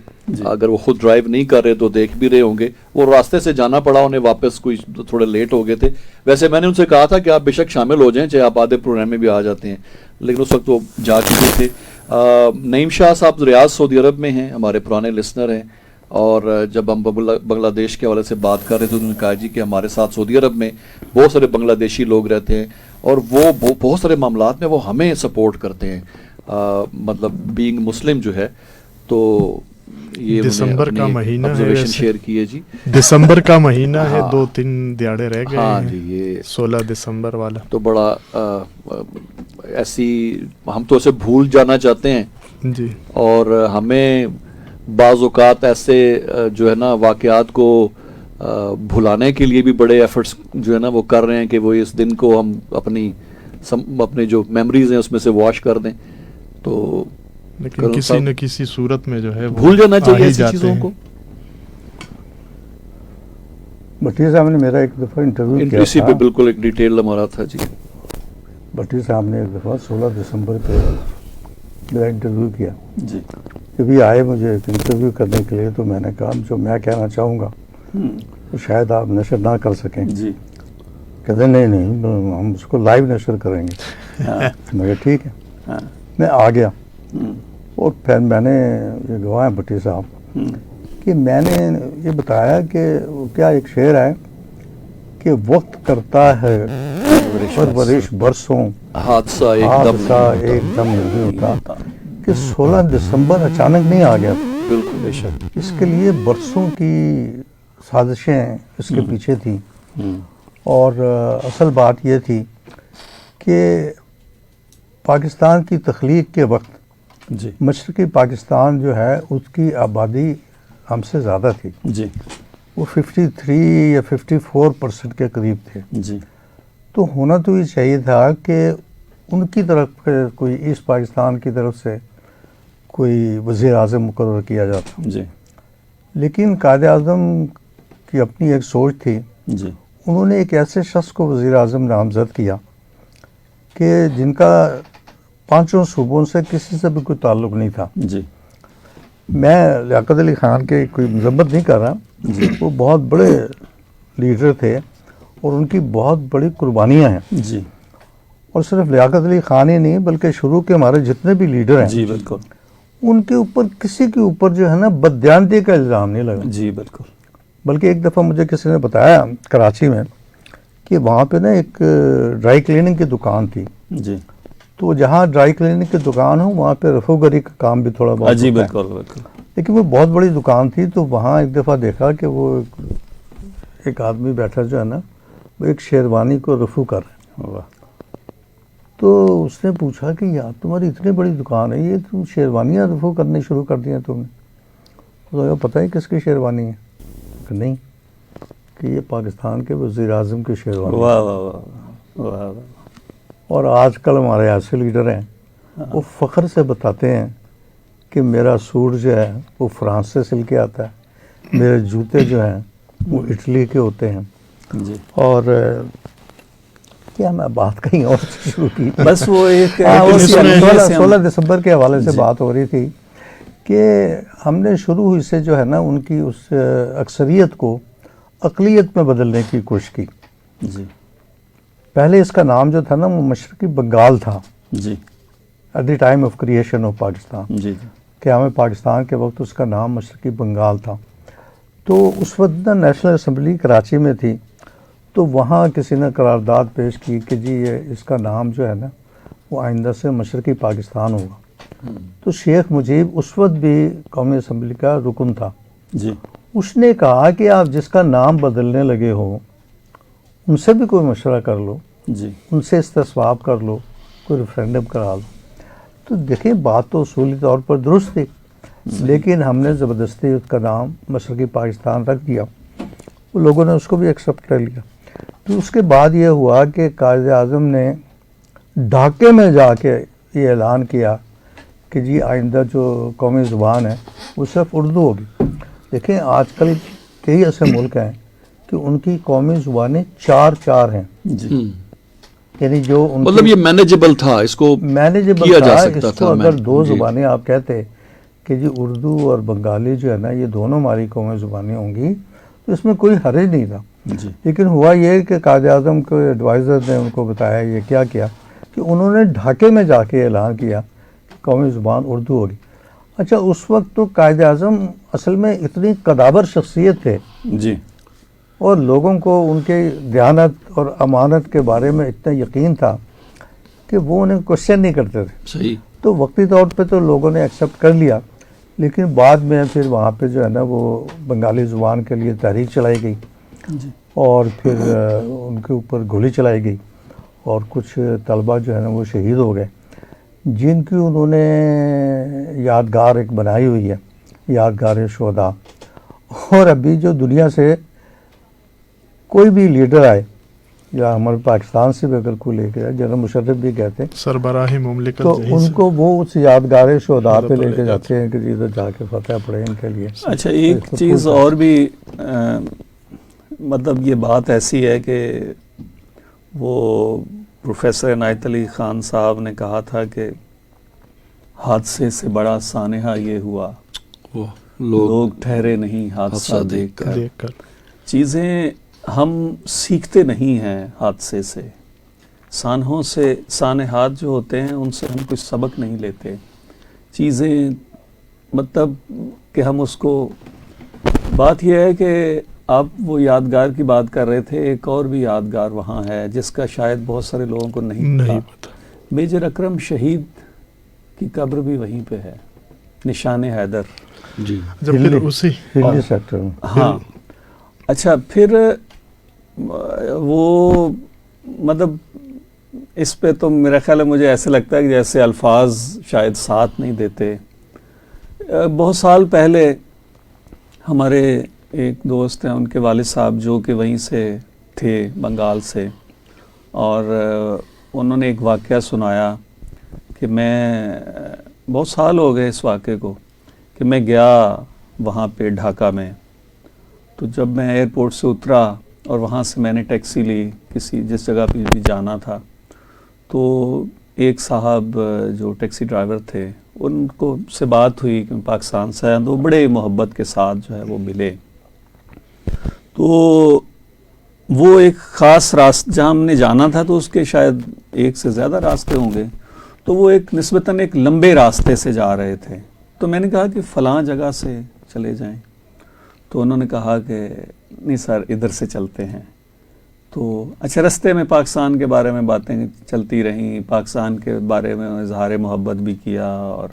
اگر وہ خود ڈرائیو نہیں کر رہے تو دیکھ بھی رہے ہوں گے. وہ راستے سے جانا پڑا انہیں واپس, کوئی تھوڑے لیٹ ہو گئے تھے. ویسے میں نے ان سے کہا تھا کہ آپ بے شک شامل ہو جائیں, چاہے آپ آدھے پروگرام میں بھی آ جاتے ہیں, لیکن اس وقت وہ جا چکے تھے. نعیم شاہ صاحب ریاض سعودی عرب میں ہیں, ہمارے پرانے لسنر ہیں. اور جب ہم بنگلہ دیش کے حوالے سے بات کر رہے تھے تو انہوں نے کہا جی کہ ہمارے ساتھ سعودی عرب میں بہت سارے بنگلہ دیشی لوگ رہتے ہیں اور وہ بہت سارے معاملات میں وہ ہمیں سپورٹ کرتے ہیں, مطلب بینگ مسلم جو ہے. تو یہ دسمبر کا مہینہ ہے, شیئر کیے جی. دسمبر کا مہینہ ہے, 2-3 دیہڑے رہ گئے. ہاں جی, یہ 16 دسمبر والا تو بڑا ایسی ہم تو اسے بھول جانا چاہتے ہیں جی. اور ہمیں بعض اوقات ایسے جو ہے نا واقعات کو بھلانے کے لیے بھی بڑے ایفرٹس جو ہے نا وہ کر رہے ہیں کہ وہ اس دن کو ہم اپنے جو میموریز ہیں اس میں سے واش کر دیں. تو لیکن کسی نہ کسی صورت میں جو ہے بھول جانا چاہیے ایسی چیزوں کو. بٹیر صاحب نے میرا ایک دفعہ انٹرویو کیا اسی پہ بالکل ایک ڈیٹیل ہمارا تھا جی. بٹیر صاحب نے ایک دفعہ 16 دسمبر پہ میرا انٹرویو کیا جی. کبھی آئے مجھے انٹرویو کرنے کے لیے تو میں نے کہا جو میں کہنا چاہوں گا تو شاید آپ نشر نہ کر سکیں جی. کہتے نہیں ہم اس کو لائیو نشر کریں گے. میں کہا ٹھیک ہے. میں آ گیا اور پھر میں نے یہ گواہ بٹی صاحب کہ میں نے یہ بتایا کہ کیا ایک شعر ہے کہ وقت کرتا ہے پرورش برسوں حادثہ ایک دم نہیں ہوتا. کہ 16 دسمبر اچانک نہیں آ گیا. بالکل بے شک. اس کے لیے برسوں کی سازشیں اس کے پیچھے تھیں. اور اصل بات یہ تھی کہ پاکستان کی تخلیق کے وقت جی مشرقی پاکستان جو ہے اس کی آبادی ہم سے زیادہ تھی جی. وہ 53 یا 54% کے قریب تھے جی. تو ہونا تو یہ چاہیے تھا کہ ان کی طرف کوئی ایسٹ پاکستان کی طرف سے کوئی وزیر اعظم مقرر کیا جاتا. جی لیکن قائد اعظم کی اپنی ایک سوچ تھی. جی انہوں نے ایک ایسے شخص کو وزیر اعظم نامزد کیا کہ جن کا 5 صوبوں سے کسی سے بھی کوئی تعلق نہیں تھا. جی میں لیاقت علی خان کے کوئی مذمت نہیں کر رہا. وہ بہت بڑے لیڈر تھے اور ان کی بہت بڑی قربانیاں ہیں. جی اور صرف لیاقت علی خان ہی نہیں بلکہ شروع کے ہمارے جتنے بھی لیڈر ہیں جی بالکل. ان کے اوپر کسی کے اوپر جو ہے نا بددیانتی کا الزام نہیں لگا. جی بالکل. بلکہ ایک دفعہ مجھے کسی نے بتایا کراچی میں کہ وہاں پہ نا ایک ڈرائی کلیننگ کی دکان تھی. جی تو جہاں ڈرائی کلیننگ کی دکان ہو وہاں پہ رفو گری کا کام بھی تھوڑا بہت جی ہوتا ہے. بالکل بالکل. لیکن وہ بہت بڑی دکان تھی. تو وہاں ایک دفعہ دیکھا کہ وہ ایک آدمی بیٹھا جو ہے نا وہ ایک شیروانی کو رفو کر رہے ہیں. تو اس نے پوچھا کہ یار تمہاری اتنی بڑی دکان ہے یہ تم شیروانیاں رفو کرنے شروع کر دیا تم نے. تو پتہ ہے کس کی شیروانی ہے؟ کہ نہیں کہ یہ پاکستان کے وزیر اعظم کی شیروانی. واہ واہ واہ واہ واہ. اور آج کل ہمارے ایسے لیڈر ہیں وہ فخر سے بتاتے ہیں کہ میرا سوٹ جو ہے وہ فرانس سے سل کے آتا ہے, میرے جوتے جو ہیں وہ اٹلی کے ہوتے ہیں. جی اور کیا میں بات کہیں اور سے شروع کی بس وہ ایک 16 دسمبر کے حوالے سے بات ہو رہی تھی کہ ہم نے شروع ہوئی سے جو ہے نا ان کی اس اکثریت کو اقلیت میں بدلنے کی کوشش کی. جی پہلے اس کا نام جو تھا نا وہ مشرقی بنگال تھا. جی at the time of creation of Pakistan. جی قیام پاکستان کے وقت اس کا نام مشرقی بنگال تھا. تو اس وقت نا نیشنل اسمبلی کراچی میں تھی. تو وہاں کسی نے قرارداد پیش کی کہ جی یہ اس کا نام جو ہے نا وہ آئندہ سے مشرقی پاکستان ہوگا. تو شیخ مجیب اس وقت بھی قومی اسمبلی کا رکن تھا. جی اس نے کہا کہ آپ جس کا نام بدلنے لگے ہو ان سے بھی کوئی مشورہ کر لو, جی ان سے استصواب کر لو, کوئی ریفرینڈم کرا لو. تو دیکھیں بات تو اصولی طور پر درست تھی لیکن ہم نے زبردستی اس کا نام مشرقی پاکستان رکھ دیا. وہ لوگوں نے اس کو بھی ایکسیپٹ کر لیا. تو اس کے بعد یہ ہوا کہ قائد اعظم نے ڈھاکے میں جا کے یہ اعلان کیا کہ جی آئندہ جو قومی زبان ہے وہ صرف اردو ہوگی. دیکھیں آج کل کئی ایسے ملک ہیں کہ ان کی قومی زبانیں 4 ہیں. جی یعنی جو ان مطلب یہ مینیجبل تھا, اس کو مینیجبل کیا جا تھا. سکتا اس کو تھا. اگر 2 زبانیں آپ کہتے کہ جی اردو اور بنگالی جو ہے نا یہ دونوں ہماری قومی زبانیں ہوں گی تو اس میں کوئی حرج نہیں تھا. جی لیکن ہوا یہ کہ قائد اعظم کے ایڈوائزر نے ان کو بتایا یہ کیا کیا کہ انہوں نے ڈھاکے میں جا کے اعلان کیا کہ قومی زبان اردو ہوگی. اچھا اس وقت تو قائد اعظم اصل میں اتنی قدابر شخصیت تھے جی اور لوگوں کو ان کے دیانت اور امانت کے بارے میں اتنا یقین تھا کہ وہ انہیں کوشچن نہیں کرتے تھے. صحیح. تو وقتی طور پہ تو لوگوں نے ایکسیپٹ کر لیا لیکن بعد میں پھر وہاں پہ جو ہے نا وہ بنگالی زبان کے لیے تحریک چلائی گئی اور پھر ان کے اوپر گولی چلائی گئی اور کچھ طلبہ جو ہے نا وہ شہید ہو گئے جن کی انہوں نے یادگار ایک بنائی ہوئی ہے, یادگار شہداء. اور ابھی جو دنیا سے کوئی بھی لیڈر آئے یا ہمارے پاکستان سے بھی اگر کوئی لے کے آئے, جنرل مشرف بھی کہتے ہیں سربراہ مملکت تو ان کو وہ اس یادگار شہداء پہ لے کے جاتے ہیں کہ ادھر جا کے فتح پڑے ان کے لیے. اچھا ایک چیز اور بھی مطلب یہ بات ایسی ہے کہ وہ پروفیسر عنایت علی خان صاحب نے کہا تھا کہ حادثے سے بڑا سانحہ یہ ہوا لوگ ٹھہرے نہیں حادثہ دیکھ کر. چیزیں ہم سیکھتے نہیں ہیں حادثے سے, سانحوں سے, سانحات جو ہوتے ہیں ان سے ہم کچھ سبق نہیں لیتے. چیزیں مطلب کہ ہم اس کو, بات یہ ہے کہ آپ وہ یادگار کی بات کر رہے تھے, ایک اور بھی یادگار وہاں ہے جس کا شاید بہت سارے لوگوں کو نہیں پتا. میجر اکرم شہید کی قبر بھی وہیں پہ ہے, نشان حیدر. جی جب پھر اسی سیکٹر میں. ہاں اچھا پھر وہ مطلب اس پہ تو میرا خیال ہے مجھے ایسے لگتا ہے کہ جیسے الفاظ شاید ساتھ نہیں دیتے. بہت سال پہلے ہمارے ایک دوست ہیں, ان کے والد صاحب جو کہ وہیں سے تھے بنگال سے, اور انہوں نے ایک واقعہ سنایا کہ میں بہت سال ہو گئے اس واقعے کو کہ میں گیا وہاں پہ ڈھاکہ میں. تو جب میں ایئرپورٹ سے اترا اور وہاں سے میں نے ٹیکسی لی کسی جس جگہ پہ بھی جانا تھا, تو ایک صاحب جو ٹیکسی ڈرائیور تھے ان کو سے بات ہوئی کہ پاکستان سے آیا, تو بڑے محبت کے ساتھ جو ہے وہ ملے. تو وہ ایک خاص راستہ جہاں ہم نے جانا تھا تو اس کے شاید ایک سے زیادہ راستے ہوں گے, تو وہ ایک نسبتاً ایک لمبے راستے سے جا رہے تھے. تو میں نے کہا کہ فلاں جگہ سے چلے جائیں. تو انہوں نے کہا کہ نہیں سر ادھر سے چلتے ہیں. تو اچھا رستے میں پاکستان کے بارے میں باتیں چلتی رہیں, پاکستان کے بارے میں اظہار محبت بھی کیا, اور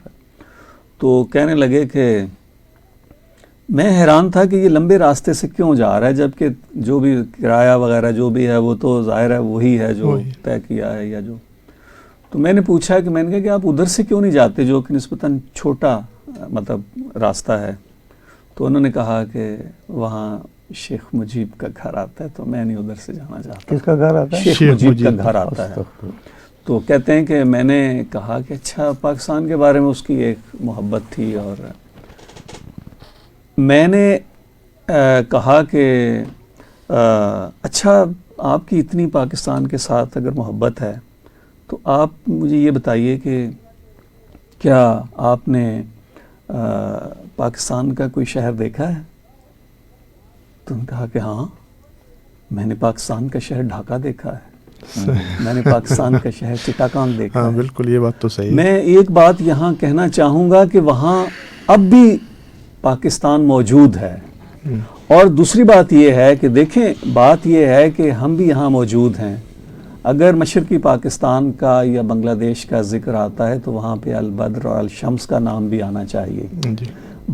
تو کہنے لگے کہ میں حیران تھا کہ یہ لمبے راستے سے کیوں جا رہا ہے, جبکہ جو بھی کرایہ وغیرہ جو بھی ہے وہ تو ظاہر ہے وہی ہے جو طے کیا ہے یا جو. تو میں نے پوچھا کہ میں نے کہا کہ آپ ادھر سے کیوں نہیں جاتے جو کہ نسبتاً چھوٹا مطلب راستہ ہے. تو انہوں نے کہا کہ وہاں شیخ مجیب کا گھر آتا ہے, تو میں نہیں ادھر سے جانا چاہتا. کس کا گھر آتا ہے؟ شیخ مجیب کا گھر آتا ہے. تو کہتے ہیں کہ میں نے کہا کہ اچھا پاکستان کے بارے میں اس کی ایک محبت تھی, اور میں نے کہا کہ اچھا آپ کی اتنی پاکستان کے ساتھ اگر محبت ہے تو آپ مجھے یہ بتائیے کہ کیا آپ نے پاکستان کا کوئی شہر دیکھا ہے؟ تو انہوں نے کہا کہ ہاں میں نے پاکستان کا شہر ڈھاکہ دیکھا ہے, میں نے پاکستان کا شہر چٹاگانگ دیکھا ہے. بالکل یہ بات تو صحیح. میں ایک بات یہاں کہنا چاہوں گا کہ وہاں اب بھی پاکستان موجود ہے, اور دوسری بات یہ ہے کہ دیکھیں بات یہ ہے کہ ہم بھی یہاں موجود ہیں. اگر مشرقی پاکستان کا یا بنگلہ دیش کا ذکر آتا ہے تو وہاں پہ البدر اور الشمس کا نام بھی آنا چاہیے.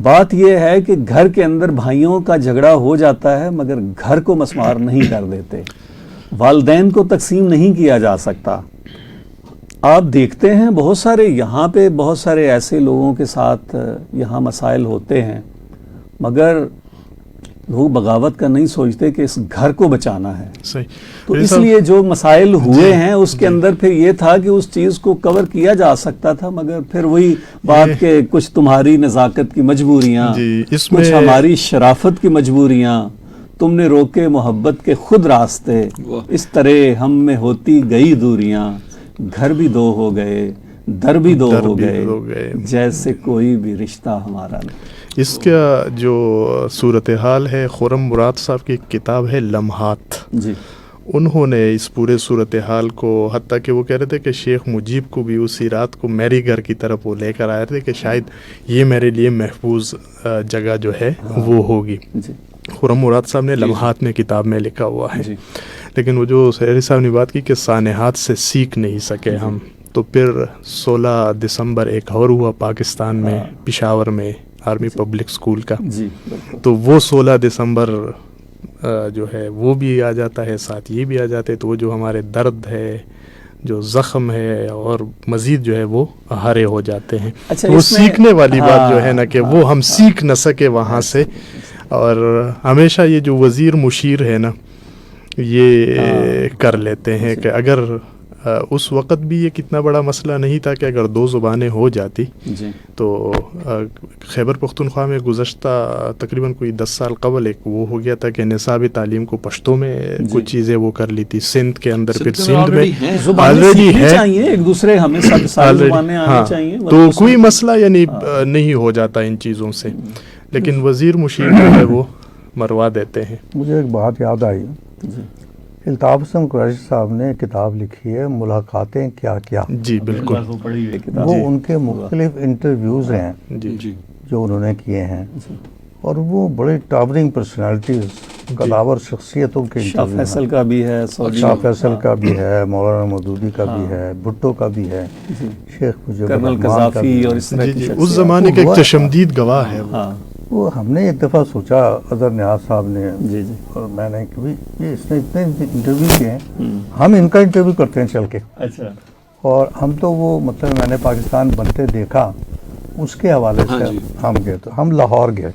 بات یہ ہے کہ گھر کے اندر بھائیوں کا جھگڑا ہو جاتا ہے مگر گھر کو مسمار نہیں کر دیتے, والدین کو تقسیم نہیں کیا جا سکتا. آپ دیکھتے ہیں بہت سارے یہاں پہ بہت سارے ایسے لوگوں کے ساتھ یہاں مسائل ہوتے ہیں مگر لوگ بغاوت کا نہیں سوچتے کہ اس گھر کو بچانا ہے. تو اس لیے جو مسائل ہوئے ہیں اس کے اندر پھر یہ تھا کہ اس چیز کو کور کیا جا سکتا تھا, مگر پھر وہی بات کہ کچھ تمہاری نزاکت کی مجبوریاں, کچھ ہماری شرافت کی مجبوریاں, تم نے روکے محبت کے خود راستے, اس طرح ہم میں ہوتی گئی دوریاں, گھر بھی دو ہو گئے در بھی دو ہو گئے, جیسے کوئی بھی رشتہ ہمارا نہیں. اس کا جو صورتحال ہے, خرم مراد صاحب کی ایک کتاب ہے لمحات, جی انہوں نے اس پورے صورتحال کو, حتیٰ کہ وہ کہہ رہے تھے کہ شیخ مجیب کو بھی اسی رات کو میری گھر کی طرف وہ لے کر آئے تھے کہ شاید یہ میرے لیے محفوظ جگہ جو ہے وہ ہوگی. خرم مراد صاحب نے لمحات میں کتاب میں لکھا ہوا ہے. لیکن وہ جو سہری صاحب نے بات کی کہ سانحات سے سیکھ نہیں سکے ہم, تو پھر 16 دسمبر ایک اور ہوا پاکستان میں, پشاور میں آرمی پبلک اسکول کا, تو وہ 16 دسمبر جو ہے وہ بھی آ جاتا ہے, ساتھ یہ بھی آ جاتے ہیں. تو وہ جو ہمارے درد ہے, جو زخم ہے, اور مزید جو ہے وہ ہرے ہو جاتے ہیں. وہ سیکھنے والی بات جو ہے نا کہ وہ ہم سیکھ نہ سکے وہاں سے. اور ہمیشہ یہ جو وزیر مشیر ہے نا یہ کر لیتے ہیں کہ اگر اس وقت بھی یہ کتنا بڑا مسئلہ نہیں تھا کہ اگر 2 زبانیں ہو جاتی تو خیبر پختونخوا میں گزشتہ تقریباً کوئی 10 سال قبل ایک وہ ہو گیا تھا کہ نصابی تعلیم کو پشتوں میں کچھ چیزیں وہ کر لی تھی. سندھ کے اندر پھر سندھ میں آلریڈی ہے, ایک دوسرے ہمیں ساری زبانیں آنی چاہیے, تو کوئی مسئلہ یعنی نہیں ہو جاتا ان چیزوں سے. لیکن وزیر مشیر جو ہے وہ مروا دیتے ہیں. مجھے ایک بات یاد آئی, الطاف حسن قریشی صاحب نے کتاب لکھی ہے ملاقاتیں کیا کیا. جی بالکل, وہ ان کے مختلف انٹرویوز ہیں جو انہوں نے کیے ہیں, اور وہ بڑے ٹاورنگ پرسنالٹیز, قداور شخصیتوں کے شاہ فیصل کا بھی ہے, شاہ فیصل کا بھی ہے, مولانا مودودی کا بھی ہے, بھٹو کا بھی ہے, شیخ مجیب کرنل قذافی, اور اس زمانے کا ایک چشمدید گواہ ہے. وہ ہم نے ایک دفعہ سوچا اظہر نیاز صاحب نے اور میں نے کہ یہ اس نے اتنے انٹرویو کیے ہیں, ہم ان کا انٹرویو کرتے ہیں چل کے. اور ہم تو وہ مطلب میں نے پاکستان بنتے دیکھا اس کے حوالے سے ہم گئے, تو ہم لاہور گئے,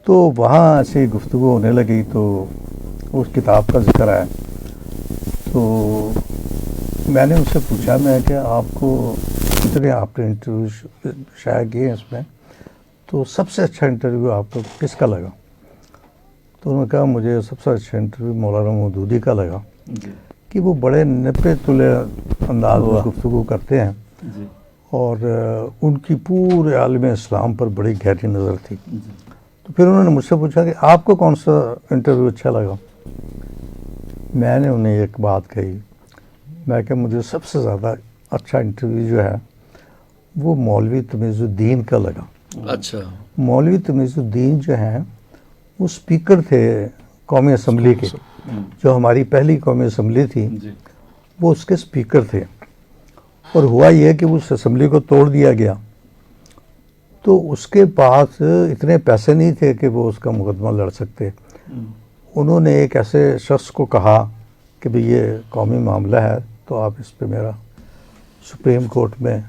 تو وہاں ایسی گفتگو ہونے لگی, تو اس کتاب کا ذکر آیا. تو میں نے اس سے پوچھا میں کہ آپ کو جتنے آپ نے انٹرویو شائع کیے ہیں اس میں، تو سب سے اچھا انٹرویو آپ کو کس کا لگا؟ تو انہوں نے کہا مجھے سب سے اچھا انٹرویو مولانا مودودی کا لگا، کہ وہ بڑے نپے تلے انداز میں گفتگو کرتے ہیں، اور ان کی پورے عالم اسلام پر بڑی گہری نظر تھی۔ تو پھر انہوں نے مجھ سے پوچھا کہ آپ کو کون سا انٹرویو اچھا لگا؟ میں نے انہیں ایک بات کہی، میں کہ مجھے سب سے زیادہ اچھا انٹرویو جو ہے وہ مولوی تمیز الدین کا لگا۔ اچھا، مولوی تمیز الدین جو ہیں وہ اسپیکر تھے قومی اسمبلی کے، جو ہماری پہلی قومی اسمبلی تھی وہ اس کے اسپیکر تھے، اور ہوا یہ کہ اس اسمبلی کو توڑ دیا گیا، تو اس کے پاس اتنے پیسے نہیں تھے کہ وہ اس کا مقدمہ لڑ سکتے۔ انہوں نے ایک ایسے شخص کو کہا کہ بھئی یہ قومی معاملہ ہے تو آپ اس پہ میرا سپریم کورٹ میں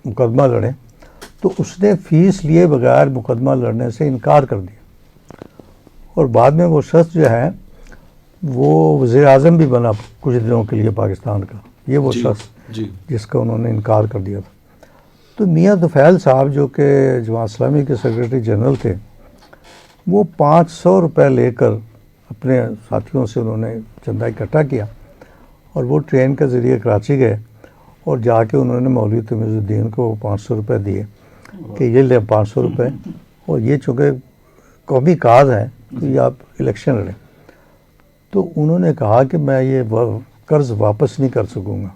مقدمہ لڑیں، تو اس نے فیس لیے بغیر مقدمہ لڑنے سے انکار کر دیا، اور بعد میں وہ شخص جو ہے وہ وزیر اعظم بھی بنا کچھ دنوں کے لیے پاکستان کا، یہ وہ شخص جس کا انہوں نے انکار کر دیا تھا۔ تو میاں طفیل صاحب جو کہ جماعت اسلامی کے سیکرٹری جنرل تھے، وہ 500 روپے لے کر اپنے ساتھیوں سے انہوں نے چندہ اکٹھا کیا، اور وہ ٹرین کے ذریعے کراچی گئے، اور جا کے انہوں نے مولوی تمیز الدین کو 500 روپے دیے کہ یہ لے 500 روپے، اور یہ چونکہ قومی کاز ہے تو یہ آپ الیکشن لڑیں۔ تو انہوں نے کہا کہ میں یہ قرض واپس نہیں کر سکوں گا۔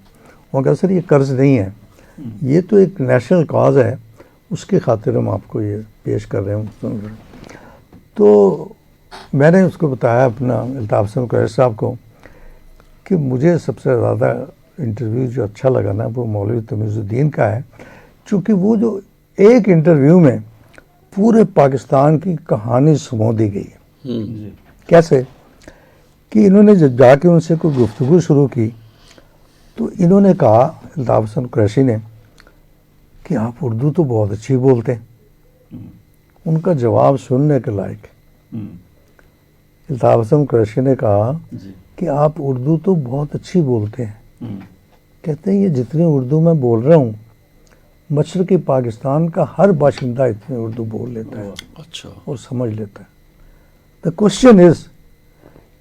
وہ کہا سر یہ قرض نہیں ہے، یہ تو ایک نیشنل کاز ہے، اس کی خاطر ہم آپ کو یہ پیش کر رہے ہیں۔ تو میں نے اس کو بتایا اپنا الطاف حسن قریشی صاحب کو کہ مجھے سب سے زیادہ انٹرویو جو اچھا لگا نا وہ مولوی تمیز الدین کا ہے، چونکہ وہ جو ایک انٹرویو میں پورے پاکستان کی کہانی سمو دی گئی ہے۔ کیسے کہ انہوں نے جب جا کے ان سے کوئی گفتگو شروع کی تو انہوں نے کہا الطاف حسن قریشی نے کہ آپ اردو تو بہت اچھی بولتے ہیں۔ ان کا جواب سننے کے لائق۔ الطاف حسن قریشی نے کہا کہ آپ اردو تو بہت اچھی بولتے ہیں، کہتے ہیں یہ جتنی اردو میں بول رہا ہوں مشرقی پاکستان کا ہر باشندہ اتنی اردو بول لیتا ہے اور سمجھ لیتا ہے۔ دا کوشچن از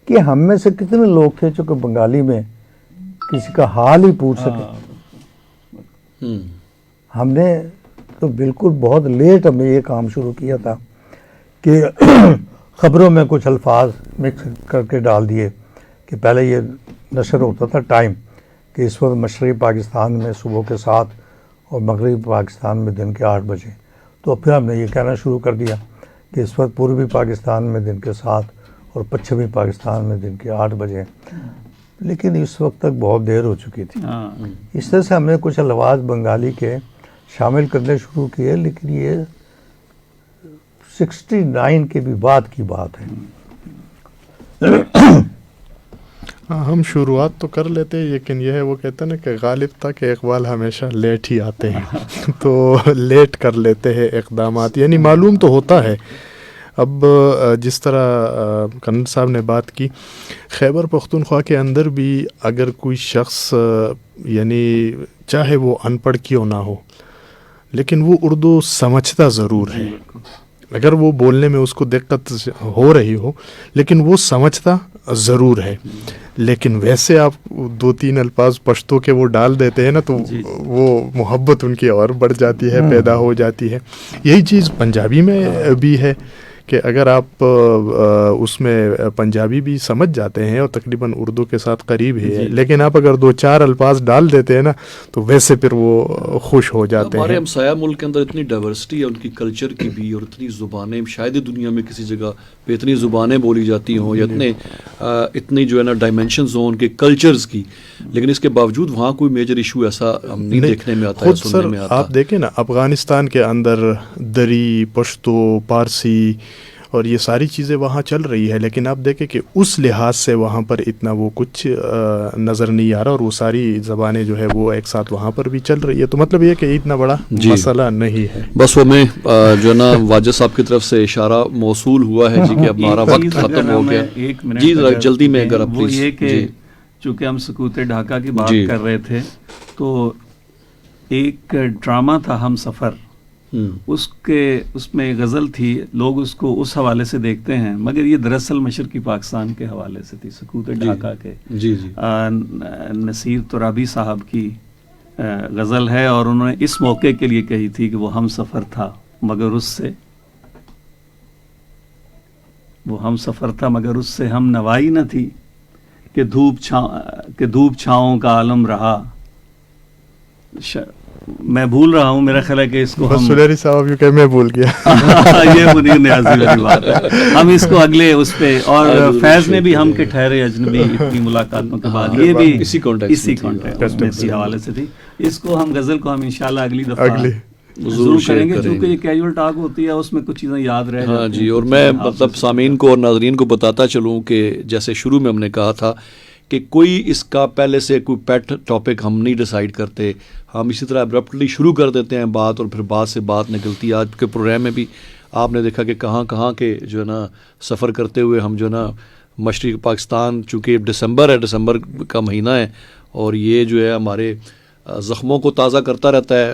کہ ہم میں سے کتنے لوگ تھے جو کہ بنگالی میں کسی کا حال ہی پوچھ سکے؟ ہم نے تو بالکل بہت لیٹ ہم نے یہ کام شروع کیا تھا کہ خبروں میں کچھ الفاظ مکس کر کے ڈال دیے، کہ پہلے یہ نشر ہوتا تھا ٹائم کہ اس وقت مشرقی پاکستان میں صبح کے 7 اور مغربی پاکستان میں دن کے 8 بجے، تو پھر ہم نے یہ کہنا شروع کر دیا کہ اس وقت پوربی پاکستان میں دن کے 7 اور پچھمی پاکستان میں دن کے 8 بجے، لیکن اس وقت تک بہت دیر ہو چکی تھی۔ اس طرح سے ہم نے کچھ الفاظ بنگالی کے شامل کرنے شروع کیے، لیکن یہ 69 کے بھی بعد کی بات ہے۔ ہاں ہم شروعات تو کر لیتے ہیں، لیکن یہ ہے وہ کہتے ہیں نا کہ غالب تھا کہ اقبال ہمیشہ لیٹ ہی آتے ہیں تو لیٹ کر لیتے ہیں اقدامات، یعنی معلوم تو ہوتا ہے۔ اب جس طرح کنر صاحب نے بات کی، خیبر پختونخوا کے اندر بھی اگر کوئی شخص یعنی چاہے وہ ان پڑھ کیوں نہ ہو لیکن وہ اردو سمجھتا ضرور ہے، اگر وہ بولنے میں اس کو دقت ہو رہی ہو لیکن وہ سمجھتا ضرور ہے، لیکن ویسے آپ 2-3 الفاظ پشتو کے وہ ڈال دیتے ہیں نا تو وہ محبت ان کی اور بڑھ جاتی ہے، پیدا ہو جاتی ہے۔ یہی چیز پنجابی میں بھی ہے کہ اگر آپ اس میں پنجابی بھی سمجھ جاتے ہیں اور تقریباً اردو کے ساتھ قریب ہی ہے، لیکن آپ اگر 2-4 الفاظ ڈال دیتے ہیں نا تو ویسے پھر وہ خوش ہو جاتے ہیں۔ ہمارے ہمسایہ ملک کے اندر اتنی ڈائیورسٹی ہے ان کی کلچر کی بھی، اور اتنی زبانیں، شاید دنیا میں کسی جگہ پہ اتنی زبانیں بولی جاتی ہوں، یا اتنی جو ہے نا ڈائمینشنز ہوں ان کے کلچرز کی، لیکن اس کے باوجود وہاں کوئی میجر ایشو ایسا نہیں دیکھنے میں آتا ہے، سننے میں آتا ہے۔ آپ دیکھیں نا افغانستان کے اندر دری، پشتو، پارسی اور یہ ساری چیزیں وہاں چل رہی ہے، لیکن آپ دیکھیں کہ اس لحاظ سے وہاں پر اتنا وہ کچھ نظر نہیں آ رہا، اور وہ ساری زبانیں جو ہے وہ ایک ساتھ وہاں پر بھی چل رہی ہے، تو مطلب یہ کہ اتنا بڑا مسئلہ نہیں ہے۔ بس وہ میں جو ہے نا واجد صاحب کی طرف سے اشارہ موصول ہوا ہے جی کہ اب ہمارا وقت ختم ہو گیا۔ جی جلدی میں اگر آپ پلیز۔ وہ یہ کہ چونکہ ہم سکوت ڈھاکہ کی بات کر رہے تھے، تو ایک ڈرامہ تھا ہم سفر، اس میں غزل تھی، لوگ اس کو اس حوالے سے دیکھتے ہیں، مگر یہ دراصل مشرقی پاکستان کے حوالے سے تھی، سکوت ڈھاکہ کے نصیر ترابی صاحب کی غزل ہے، اور انہوں نے اس موقع کے لیے کہی تھی کہ وہ ہم سفر تھا مگر اس سے ہم نوائی نہ تھی، کہ دھوپ چھاؤں کا عالم رہا. میں بھول رہا ہوں، میرا خیال ہے کہ اس کو ہم سلیری صاحب یہ کہ میں بھول گیا یہ منیر نیازی والی بات ہے. ہم اس کو اگلے اس پہ، اور فیض نے بھی ہم کے ٹھہرے اجنبی اتنی ملاقاتوں کے بعد، یہ بھی اسی کانٹیکسٹ کے حوالے سے تھی. اس کو ہم غزل کو ہم انشاءاللہ اگلی دفعہ ضرور کریں گے، کیونکہ یہ کیجول ٹاک ہوتی ہے، اس میں کچھ چیزیں یاد رہ جاتی ہیں. ہاں جی، اور میں مطلب سامعین کو اور ناظرین کو بتاتا چلوں کہ جیسے شروع میں ہم نے کہا تھا کہ کوئی اس کا پہلے سے کوئی پیٹ ٹاپک ہم نہیں ڈیسائیڈ کرتے، ہم اسی طرح ابرپٹلی شروع کر دیتے ہیں بات، اور پھر بات سے بات نکلتی ہے. آج کے پروگرام میں بھی آپ نے دیکھا کہ کہاں کے جو ہے نا سفر کرتے ہوئے ہم جو ہے نا مشرقی پاکستان، چونکہ دسمبر کا مہینہ ہے، اور یہ جو ہے ہمارے زخموں کو تازہ کرتا رہتا ہے.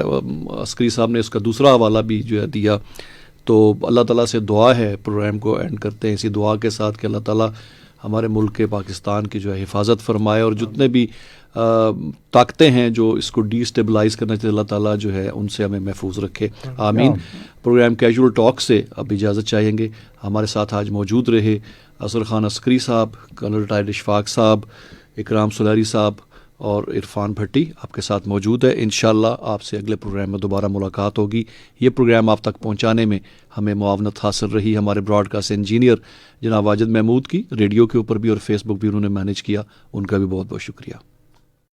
عسکری صاحب نے اس کا دوسرا حوالہ بھی جو ہے دیا. تو اللہ تعالیٰ سے دعا ہے، پروگرام کو اینڈ کرتے ہیں اسی دعا کے ساتھ کہ اللہ تعالیٰ ہمارے ملک کے پاکستان کی جو ہے حفاظت فرمائے، اور جتنے بھی طاقتیں ہیں جو اس کو ڈی اسٹیبلائز کرنا چاہتے اللہ تعالیٰ جو ہے ان سے ہمیں محفوظ رکھے، آمین. پروگرام کیجول ٹاک سے اب اجازت چاہیں گے. ہمارے ساتھ آج موجود رہے اظہر خان عسکری صاحب، کرنل ریٹائرڈ اشفاق صاحب، اکرام سلیری صاحب اور عرفان بھٹی آپ کے ساتھ موجود ہے. انشاءاللہ آپ سے اگلے پروگرام میں دوبارہ ملاقات ہوگی. یہ پروگرام آپ تک پہنچانے میں ہمیں معاونت حاصل رہی ہمارے براڈ کاسٹ انجینئر جناب واجد محمود کی. ریڈیو کے اوپر بھی اور فیس بک بھی انہوں نے مینیج کیا، ان کا بھی بہت بہت شکریہ.